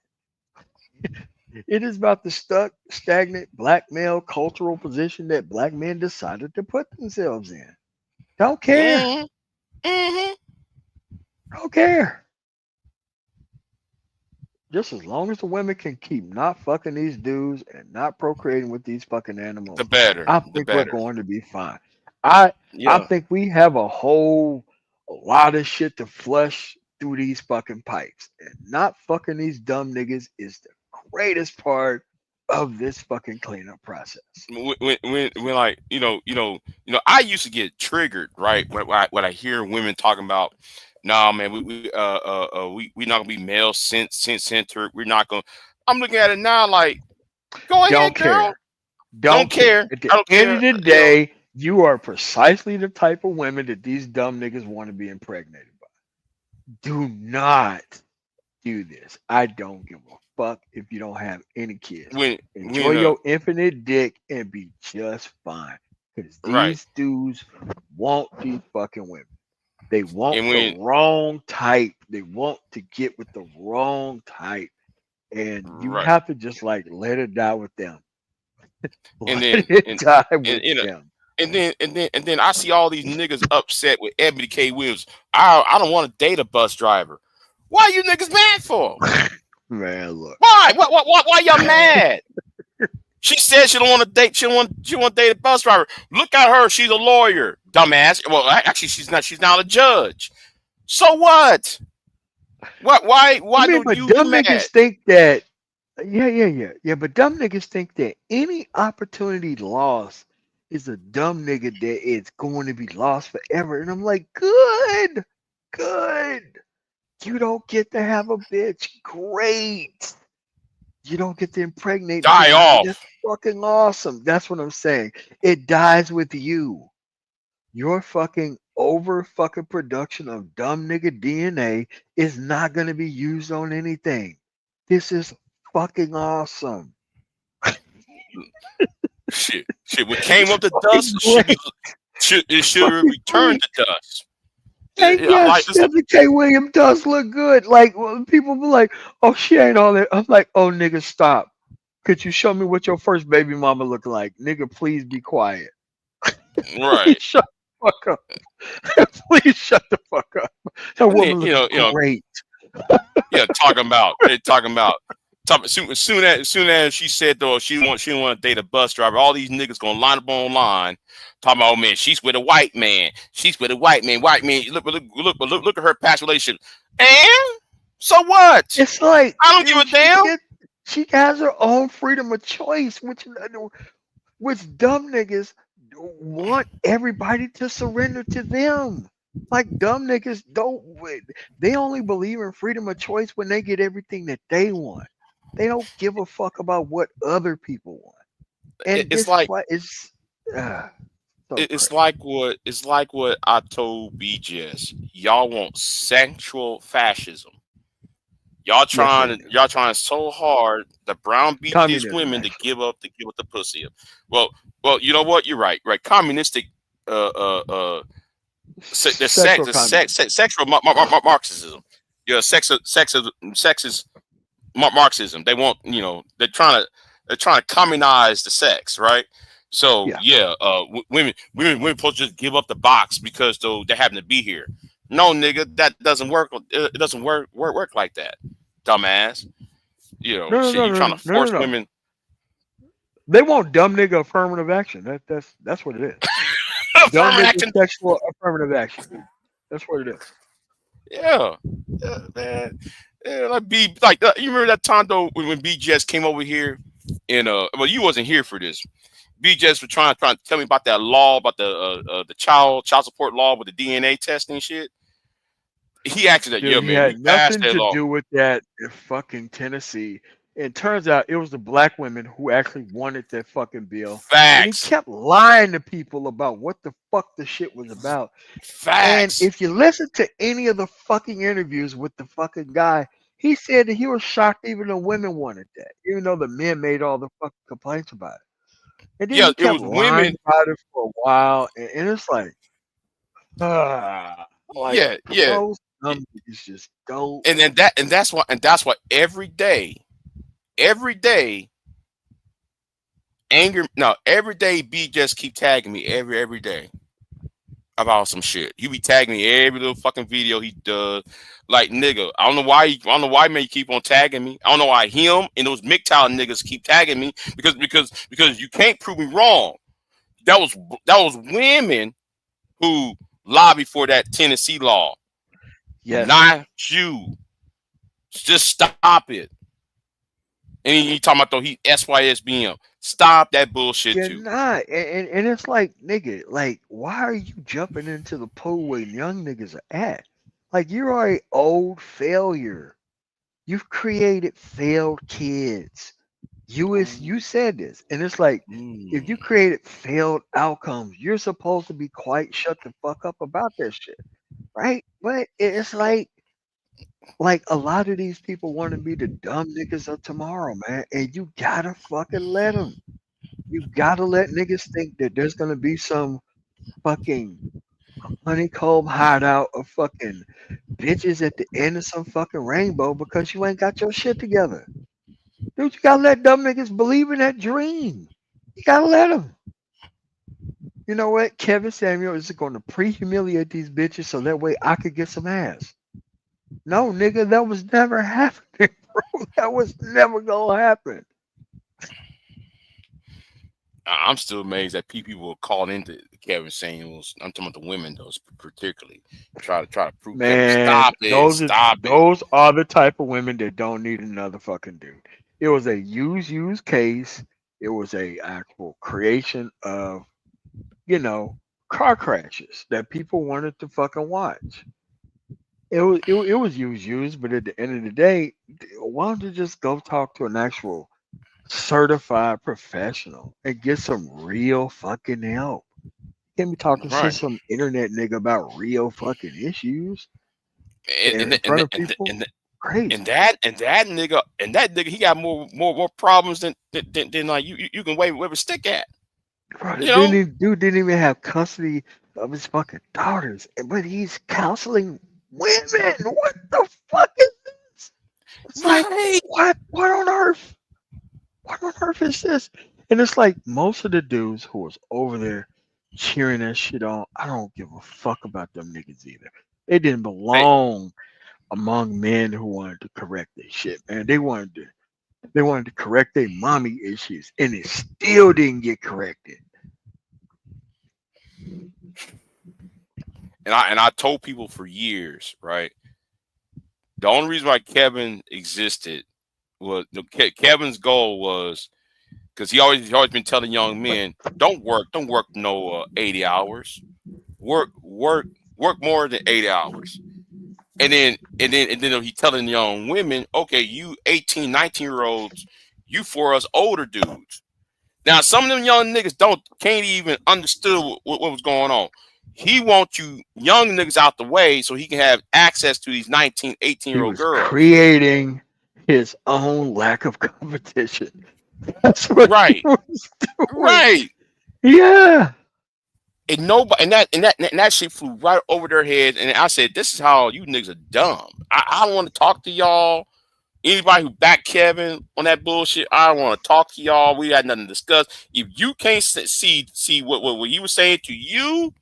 It is about the stuck, stagnant black male cultural position that black men decided to put themselves in. Don't care. Don't care. Just as long as the women can keep not fucking these dudes and not procreating with these fucking animals, The better. I think we're going to be fine. I think we have a lot of shit to flush through these fucking pipes, and not fucking these dumb niggas is the greatest part of this fucking cleanup process. When like I used to get triggered, right, when I hear women talking about, nah, man, we not gonna be male centered. We're not gonna. I'm looking at it now like, go ahead, girl. Don't care. At the end of the day, you are precisely the type of women that these dumb niggas want to be impregnated by. Do not do this. I don't give a fuck if you don't have any kids. Enjoy your infinite dick and be just fine. Because these dudes want these fucking women. They want the wrong type. They want to get with the wrong type. And you have to just like let it die with them. And then I see all these niggas upset with Ebony K. Williams. I don't want to date a bus driver. Why are you niggas mad for? Man, look. Why? Why y'all mad? She said she don't want to date. She want to date a bus driver. Look at her. She's a lawyer, dumbass. Well, actually, she's not. She's not a judge. So what? Why but you dumb mad? Niggas think that. Yeah. But dumb niggas think that any opportunity lost is a dumb nigga that it's going to be lost forever. And I'm like, good. You don't get to have a bitch. Great. You don't get to impregnate. Die off. That's fucking awesome. That's what I'm saying. It dies with you. Your fucking over fucking production of dumb nigga DNA is not going to be used on anything. This is fucking awesome. Shit. What came up to dust it should return to dust. And yes, Stephanie K. Williams does look good. Like, when people be like, "Oh, she ain't all that." I'm like, "Oh, nigga, stop. Could you show me what your first baby mama looked like, nigga? Please be quiet." Right. Show fuck up. Please shut the fuck up. That And then, woman looks great. talking about soon as she said though she didn't want to date a bus driver, all these niggas gonna line up online talking about, oh man, she's with a white man. She's with a white man. Look at her past relationship. And so what? It's like I don't give a damn. She has her own freedom of choice, which dumb niggas want everybody to surrender to them. Like dumb niggas they only believe in freedom of choice when they get everything that they want. They don't give a fuck about what other people want. And it's like what I told BJS. Y'all want sexual fascism. Y'all trying so hard to brown beat these women to give up the pussy up. Well, you know what? You're right. Right. Communistic sexual Marxism. Yeah, sexist Marxism. They want, they're trying to communize the sex, right? So women supposed to just give up the box because they happen to be here. No, nigga, that doesn't work. It doesn't work like that, dumbass. You're trying to force women. They want dumb nigga affirmative action. That's what it is. Dumb nigga sexual affirmative action. That's what it is. Yeah, man. Yeah, you remember that time though when BJS came over here and well, you wasn't here for this. BJS was trying to tell me about that law about the child support law with the DNA testing shit. He actually Dude, he had nothing to do with that in fucking Tennessee. It turns out it was the black women who actually wanted that fucking bill. Facts. And he kept lying to people about what the fuck the shit was about. Facts. And if you listen to any of the fucking interviews with the fucking guy, he said that he was shocked even the women wanted that, even though the men made all the fucking complaints about it. And then he kept lying about it for a while, and it's like, those numbers just don't. And that's why every day, every day B just keep tagging me every day about some shit. He be tagging me every little fucking video he does. Like, nigga, I don't know why man you keep on tagging me. I don't know why him and those MGTOW niggas keep tagging me because you can't prove me wrong. That was women who lobbied for that Tennessee law. Yes. Not you. Just stop it. And he talking about he SYSBM. Stop that bullshit too. Not. And it's like, nigga, like, why are you jumping into the pool where young niggas are at? Like, you're an old failure. You've created failed kids. You said this. And it's like, if you created failed outcomes, you're supposed to be quite shut the fuck up about that shit. Right? But it's like a lot of these people want to be the dumb niggas of tomorrow, man. And you gotta fucking let them. You gotta let niggas think that there's gonna be some fucking honeycomb hideout of fucking bitches at the end of some fucking rainbow because you ain't got your shit together. Dude, you gotta let dumb niggas believe in that dream. You gotta let them. You know what? Kevin Samuel is going to pre-humiliate these bitches so that way I could get some ass. No, nigga, that was never happening, bro. That was never gonna happen. I'm still amazed that people were called into Kevin Samuels. I'm talking about the women, those particularly try to prove. Man, stop it. Those are the type of women that don't need another fucking dude. It was a use case. It was a actual creation of, car crashes that people wanted to fucking watch. It was use, but at the end of the day, why don't you just go talk to an actual certified professional and get some real fucking help? You can't be talking to some internet nigga about real fucking issues in front of people. Crazy. And that nigga, he got more problems than like you can wave a stick at. Bro, dude didn't even have custody of his fucking daughters, but he's counseling women. What the fuck is this? It's like, what on earth? What on earth is this? And it's like most of the dudes who was over there cheering that shit on. I don't give a fuck about them niggas either. They didn't Hey, belong among men who wanted to correct their shit, man. They wanted to correct their mommy issues, and it still didn't get corrected. and I told people for years, right? The only reason why Kevin existed was Kevin's goal was because he always been telling young men, don't work no 80 hours, work more than 80 hours. And then he telling young women, okay, you 18, 19-year olds, you for us older dudes. Now some of them young niggas can't even understood what was going on. He wants you young niggas out the way so he can have access to these 19, 18 He year old was girls. creating his own lack of competition. That's what he Right, was doing. right. Yeah. And nobody and that shit flew right over their heads. And I said, this is how you niggas are dumb. I don't want to talk to y'all. Anybody who backed Kevin on that bullshit, I don't want to talk to y'all. We had nothing to discuss. If you can't see what he was saying to you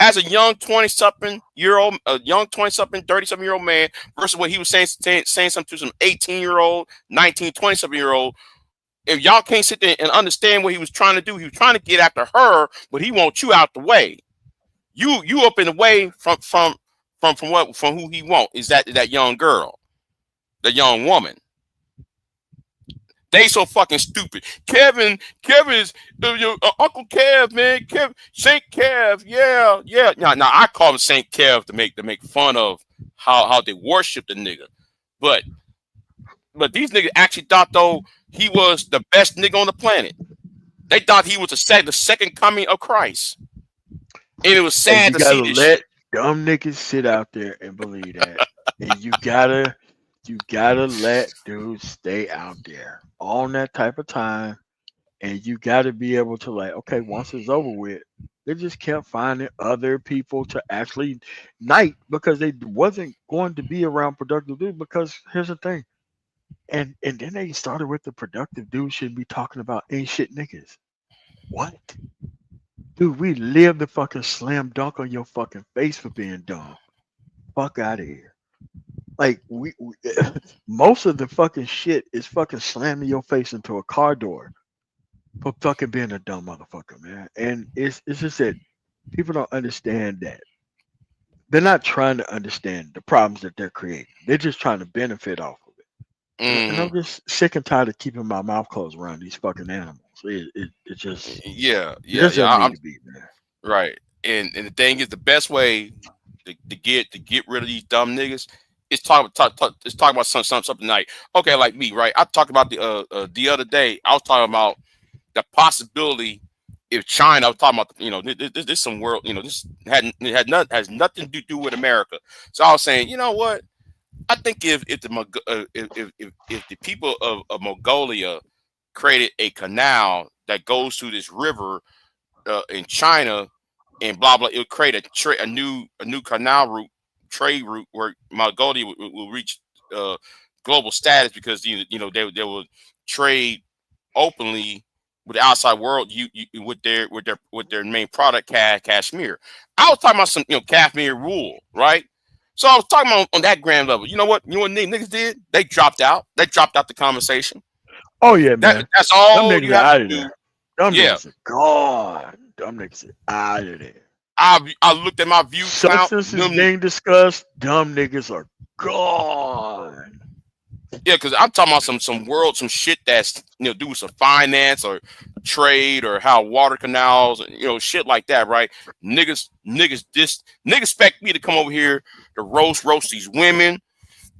as a young 20-something year old, a young 20-something, 30-something year old man versus what he was saying something to some 18-year-old, 19, 20-something year old. If y'all can't sit there and understand what he was trying to do, he was trying to get after her, but he wants you out the way. You up in the way from who he want is that young girl, the young woman. They so fucking stupid. Kevin is Uncle Kev, man. Saint Kev, yeah. Now I call him Saint Kev to make fun of how they worship the nigga, but these niggas actually thought though he was the best nigga on the planet. They thought he was the second coming of Christ, and it was And sad you to see gotta this let shit. dumb niggas sit out there and believe that. And you gotta let dudes stay out there on that type of time. And you gotta be able to like, okay, once it's over with, they just kept finding other people to actually night because they wasn't going to be around productive dudes. Because here's the thing. And then they started with the productive dudes should be talking about ain't shit niggas. What? Dude, we live the fucking slam dunk on your fucking face for being dumb. Fuck out of here. Like we most of the fucking shit is fucking slamming your face into a car door for fucking being a dumb motherfucker, man. And it's just that people don't understand that. They're not trying to understand the problems that they're creating. They're just trying to benefit off of it. And I'm Mm, just sick and tired of keeping my mouth closed around these fucking animals. yeah, It yeah, just yeah. doesn't need to be, man. Right. And the thing is, the best way to get rid of these dumb niggas is talk about something like, okay, like me, right? I talked about the other day. I was talking about the possibility if China. I was talking about this some world. This has nothing to do with America. So I was saying, you know what? I think if the people of Mongolia created a canal that goes through this river in China and blah blah. It would create a new canal route, trade route where Mongolia will reach global status because they will trade openly with the outside world. With their main product, cashmere. I was talking about some cashmere wool, right? So I was talking about on that grand level. You know what? You know what niggas did? They dropped out. They dropped out the conversation. Oh yeah, man. That's Them all niggas you are have to out of do. there. Them Yeah. niggas are gone. Them niggas are out of there. I looked at my view count. Substance is Them, being discussed. Dumb niggas are gone. yeah, because I'm talking about some shit that's do with some finance or trade or how water canals shit like that, right? Niggas expect me to come over here to roast these women,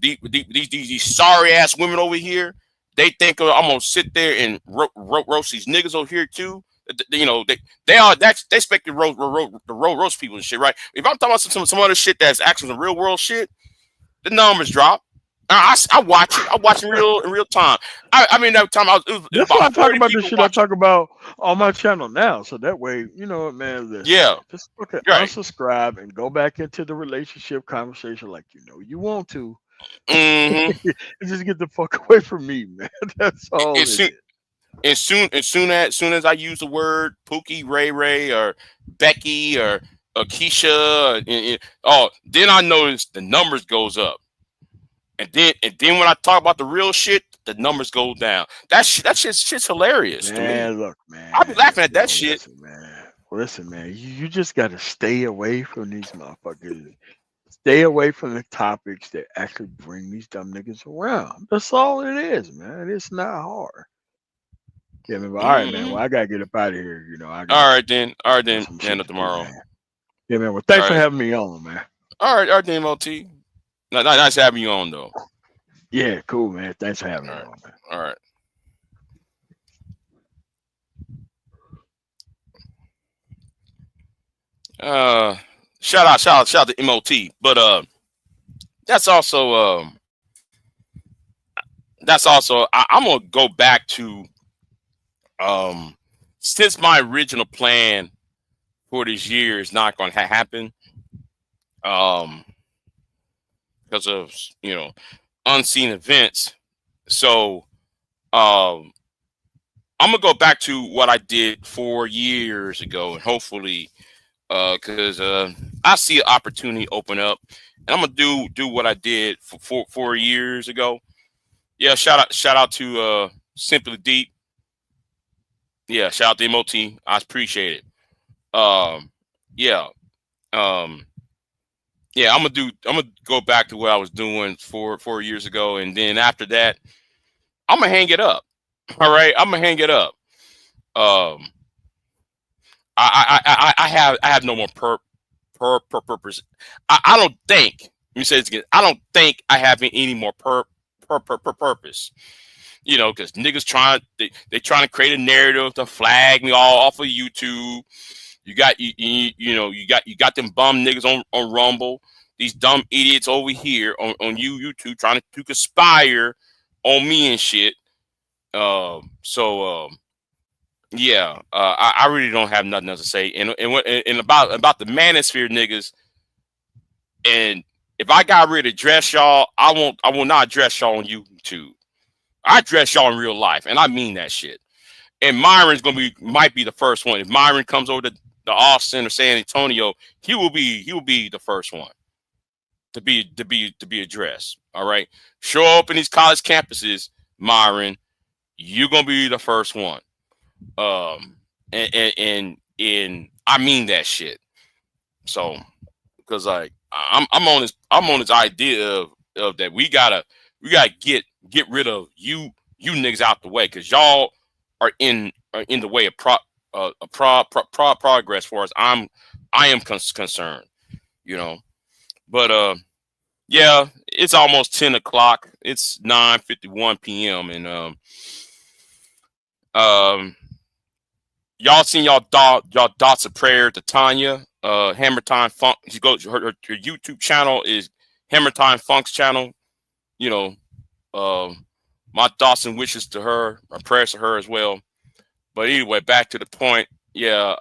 these sorry ass women over here. They think I'm gonna sit there and roast these niggas over here too. They expect to roast people and shit, right? If I'm talking about some other shit that's actually some real world shit, the numbers drop. I watch it. I watch it in real time. I mean, that time it was That's why about I talk 40 about this people shit I watching. talk about on my channel now. So that way, you know what, man, listen, Yeah, man. Just fucking right. unsubscribe and go back into the relationship conversation like you want to. Mm-hmm. And just get the fuck away from me, man. That's all It it seems is. as soon as I use the word Pookie, Ray Ray, or Becky, or Keisha, then I notice the numbers goes up, and then when I talk about the real shit, the numbers go down. Shit's hilarious to me. Man, look, I'll be man, laughing at that bro, shit. listen, man. You just got to stay away from these motherfuckers. Stay away from the topics that actually bring these dumb niggas around. That's all it is, man. It's not hard. Yeah, man. But all right, man. Mm-hmm. Well, I gotta get up out of here. You know, I got All right then. some shit End to of do, tomorrow. man. Yeah, man. Well, thanks All for right. having me on, man. All right, then, MOT. Nice having you on though. Yeah, cool, man. Thanks for having me All right. on, man. All right. Shout out to MOT. But that's also I'm gonna go back to since my original plan for this year is not gonna happen because of unseen events. So I'm gonna go back to what I did 4 years ago, and hopefully because I see an opportunity open up, and I'm gonna do what I did for 4 years ago. Yeah, shout out to Simply Deep. Yeah, shout out to MOT. I appreciate it. Yeah, um, yeah. I'm gonna go back to what I was doing 4 years ago, and then after that, I'm gonna hang it up. All right, I'm gonna hang it up. Um, I have no more purpose. I don't think. Let me say this again. I don't think I have any more purpose. Because niggas they trying to create a narrative to flag me all off of YouTube. You got you got them bum niggas on Rumble. These dumb idiots over here on YouTube trying to conspire on me and shit. Yeah, I really don't have nothing else to say. And about the manosphere niggas. And if I got ready to address y'all, I will not address y'all on YouTube. I address y'all in real life, and I mean that shit. And Myron's might be the first one. If Myron comes over to Austin or San Antonio, he will be the first one to be addressed. All right, show up in these college campuses, Myron. You're gonna be the first one. And I mean that shit. So, because like I'm on this idea of that we gotta get rid of you niggas out the way, because y'all are in the way of progress for us. I am concerned, But yeah, it's almost 10 o'clock. It's 9:51 p.m. and y'all seen y'all dots of prayer to Tanya. Hammer Time Funk. She goes her YouTube channel is Hammer Time Funk's channel. My thoughts and wishes to her, my prayers to her as well. But anyway, back to the point. Yeah,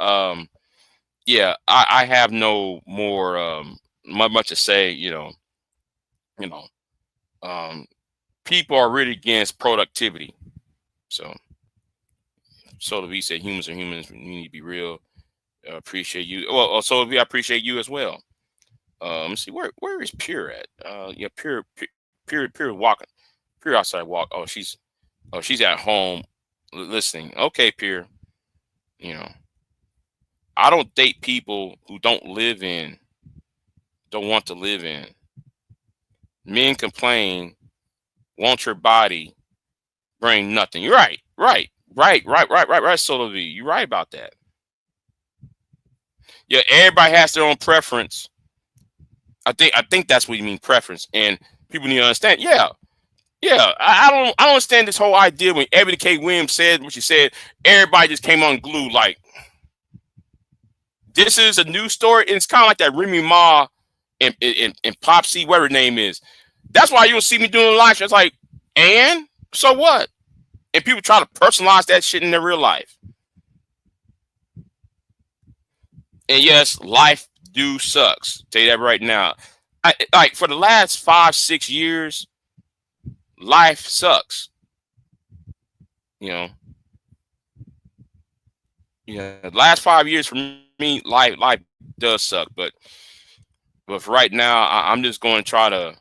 I have no more much to say. People are really against productivity. So the V said humans are humans. We need to be real. Appreciate you. Well, so I appreciate you as well. Let's see where is Pure at? Yeah, Pure walking. Pure outside walk. Oh, she's at home listening. Okay, Pure. I don't date people who don't want to live in. Men complain, want your body, bring nothing. You're right. Solo V, you're right about that. Yeah, everybody has their own preference. I think that's what you mean, preference, and people need to understand. Yeah. I don't understand this whole idea when Ebony K. Williams said what she said. Everybody just came unglued. Like, this is a news story, and it's kind of like that Remy Ma and Pop C, whatever her name is. That's why you don't see me doing live. It's like, and so what? And people try to personalize that shit in their real life. And yes, life sucks. Tell you that right now. Like for the last 5-6 years, life sucks. Yeah, the last 5 years for me, life does suck, but for right now, I'm just going to try to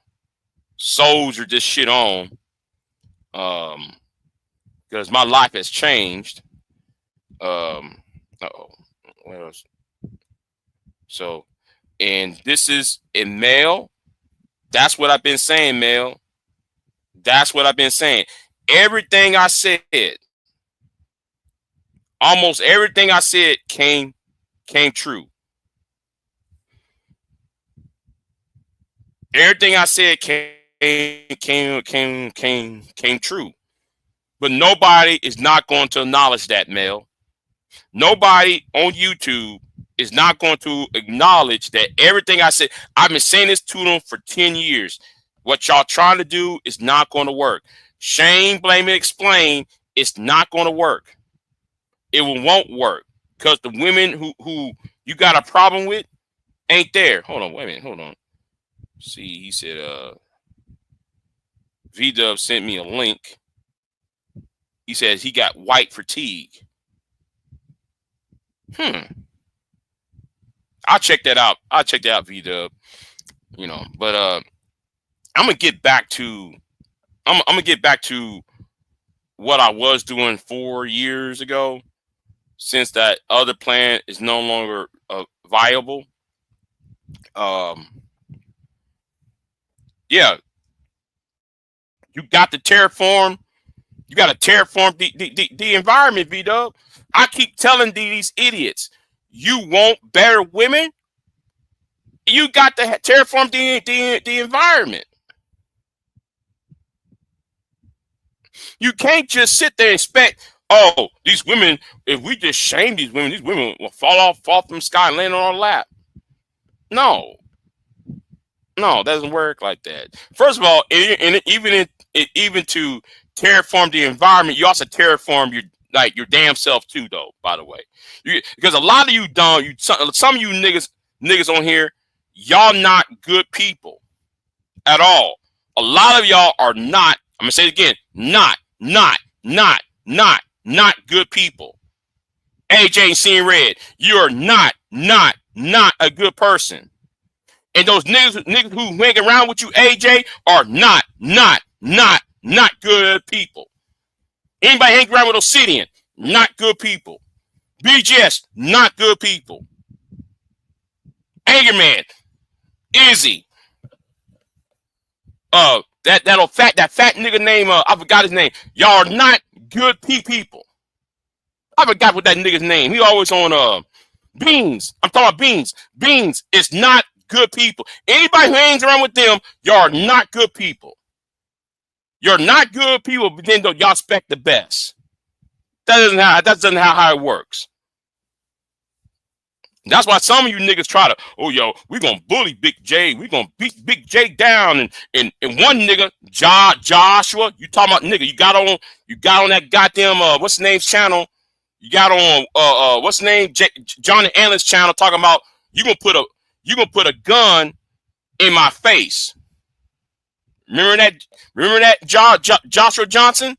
soldier this shit on, because my life has changed. Uh-oh, what else? So, and this is in male. That's what I've been saying, male. That's what I've been saying. Everything I said, almost everything I said came true. Everything I said came true. But nobody is not going to acknowledge that, Mel. Nobody on YouTube is not going to acknowledge that everything I said. I've been saying this to them for 10 years. What y'all trying to do is not going to work. Shame, blame, and explain. It's not going to work. It won't work because the women who you got a problem with ain't there. Hold on, wait a minute. Hold on. See, he said, V-Dub sent me a link. He says he got white fatigue. I'll check that out. V-Dub. You know, but I'm gonna get back to I'm gonna get back to what I was doing 4 years ago, since that other plan is no longer viable. Yeah, you got to terraform. You got to terraform the environment, V-Dub. I keep telling these idiots, you want better women? You got to terraform the environment. You can't just sit there and expect, oh, these women, if we just shame these women will fall from the sky and land on our lap. No, it doesn't work like that. First of all, even to terraform the environment, you also terraform your damn self too, though. By the way, because a lot of you don't. Some of you niggas on here, y'all not good people at all. A lot of y'all are not. I'm gonna say it again. Not good people. AJ ain't seeing red. You're not a good person. And those niggas who hang around with you, AJ, are not good people. Anybody hang around with Obsidian, not good people. BGS, not good people. Angryman, Izzy, that fat nigga name, I forgot his name. Y'all are not good people. I forgot what that nigga's name. He always on Beans. I'm talking about Beans. Beans is not good people. Anybody who hangs around with them, y'all are not good people. You're not good people, but then y'all expect the best. That doesn't how it works. That's why some of you niggas try to, oh, yo, we gonna bully Big J. We gonna beat Big J down. And one nigga, Joshua, you talking about nigga, you got on that goddamn, what's the name's channel? You got on, what's the name? Johnny Allen's channel talking about you gonna put a gun in my face. Remember that Joshua Johnson?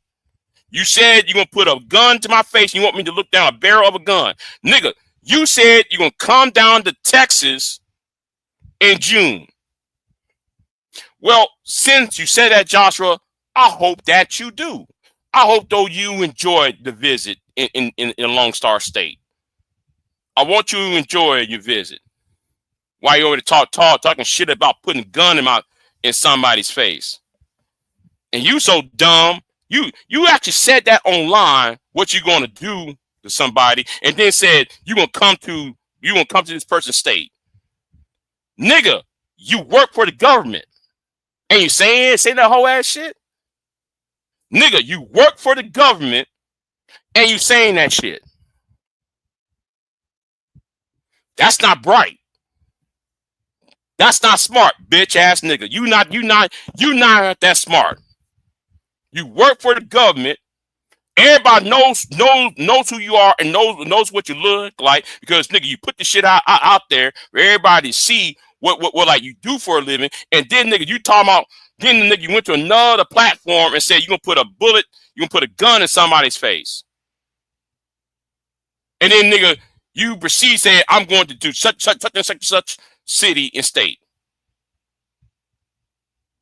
You said you're going to put a gun to my face. You want me to look down a barrel of a gun. Nigga, you said you're going to come down to Texas in June. Well, since you said that, Joshua, I hope that you do. I hope, though, you enjoyed the visit in Lone Star State. I want you to enjoy your visit. Why you over there talking shit about putting a gun in somebody's face? And you so dumb. You actually said that online, what you're gonna do to somebody, and then said you're gonna come to this person's state. Nigga, you work for the government. And you saying that whole ass shit? Nigga, you work for the government and you saying that shit. That's not bright. That's not smart, bitch ass nigga. You not that smart. You work for the government. Everybody knows who you are and knows what you look like, because nigga, you put the shit out there for everybody to see what like you do for a living. And then nigga, you talking about then the nigga you went to another platform and said you're gonna put a gun in somebody's face. And then, nigga, you proceed saying, I'm going to do such city and state.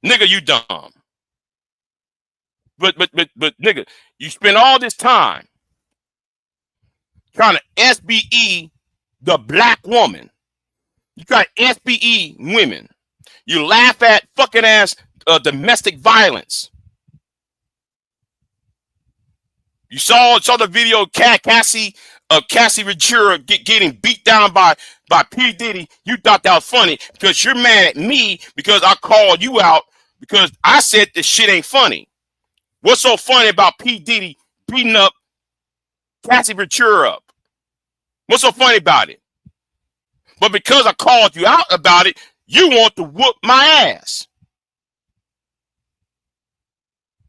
Nigga, you dumb. But, nigga, you spend all this time trying to SBE the black woman. You try to SBE women. You laugh at fucking ass domestic violence. You saw the video of Cassie Ventura getting beat down by P. Diddy. You thought that was funny because you're mad at me because I called you out because I said this shit ain't funny. What's so funny about P. Diddy beating up Cassie Ventura up? What's so funny about it? But because I called you out about it, you want to whoop my ass.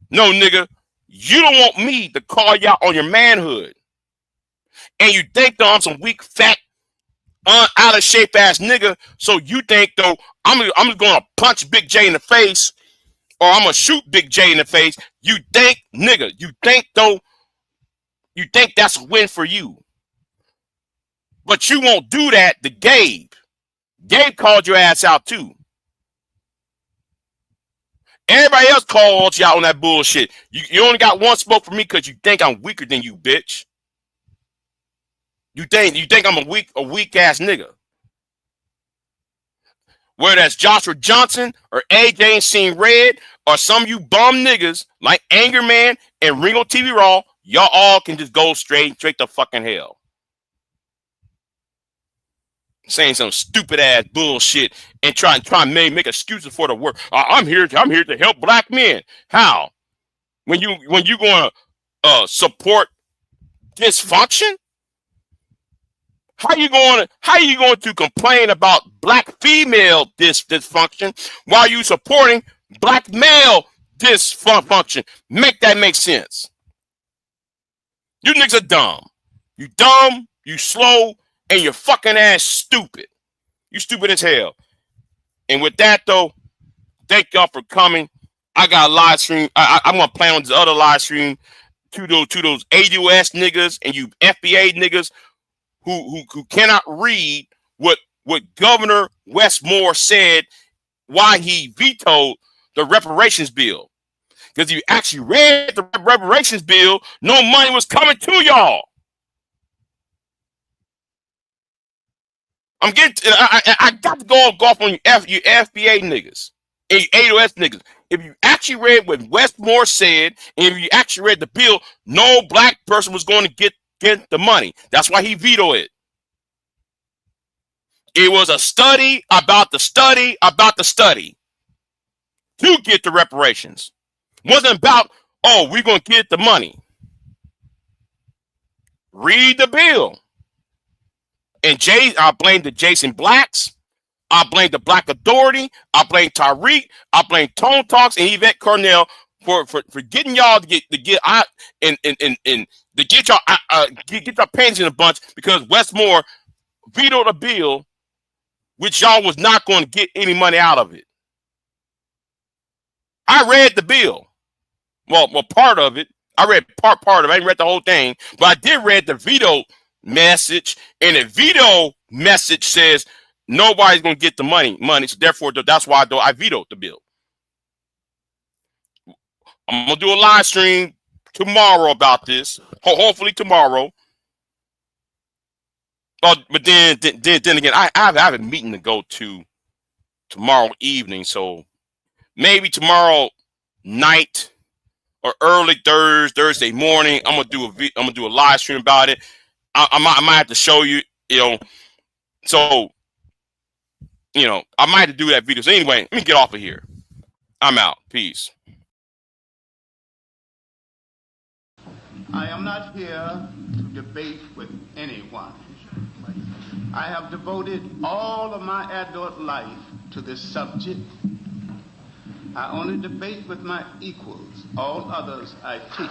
No, nigga. You don't want me to call you out on your manhood. And you think, though, I'm some weak, fat, out of shape ass nigga. So you think, though, I'm just going to punch Big J in the face or I'm going to shoot Big J in the face. You think, nigga, you think that's a win for you. But you won't do that to Gabe. Gabe called your ass out, too. Everybody else calls you out on that bullshit. You only got one smoke for me because you think I'm weaker than you, bitch. You think I'm a weak ass nigga. Whether that's Joshua Johnson or AJ ain't seen red or some of you bum niggas like Angryman and Ringotvraw, y'all all can just go straight to fucking hell. Saying some stupid ass bullshit and try and make excuses for the work. I'm here to help black men. How? When you going to support dysfunction? How you going to complain about black female dysfunction while you supporting black male dysfunction? Make that make sense. You niggas are dumb. You dumb, you slow, and you're fucking ass stupid. You stupid as hell. And with that, though, thank y'all for coming. I got a live stream. I'm going to plan on this other live stream to those AUS niggas and you FBA niggas who cannot read what Governor Westmore said why he vetoed the reparations bill. Because if you actually read the reparations bill, no money was coming to y'all. I got to go off on you FBA niggas and AOS niggas. If you actually read what Westmore said, and if you actually read the bill, no black person was going to get the money. That's why he vetoed it. It was a study about the study about the study to get the reparations. It wasn't about, oh, we're going to get the money. Read the bill. And I blame the Jason Blacks. I blame the Black Authority. I blame Tariq. I blame Tone Talks and Yvette Cornell for getting y'all to get out and to get y'all get your panties in a bunch because Westmore vetoed a bill which y'all was not going to get any money out of it. I read the bill. Well, part of it. I read part of it. I didn't read the whole thing, but I did read the veto message, and the veto message says nobody's going to get the money. So therefore, that's why I vetoed the bill. I'm going to do a live stream tomorrow about this. Hopefully tomorrow. But then again, I have a meeting to go to tomorrow evening, so maybe tomorrow night or early Thursday morning, I'm gonna do a live stream about it. I might have to show you, so I might have to do that video. So anyway, let me get off of here. I'm out. Peace. I am not here to debate with anyone. I have devoted all of my adult life to this subject. I only debate with my equals. All others I teach.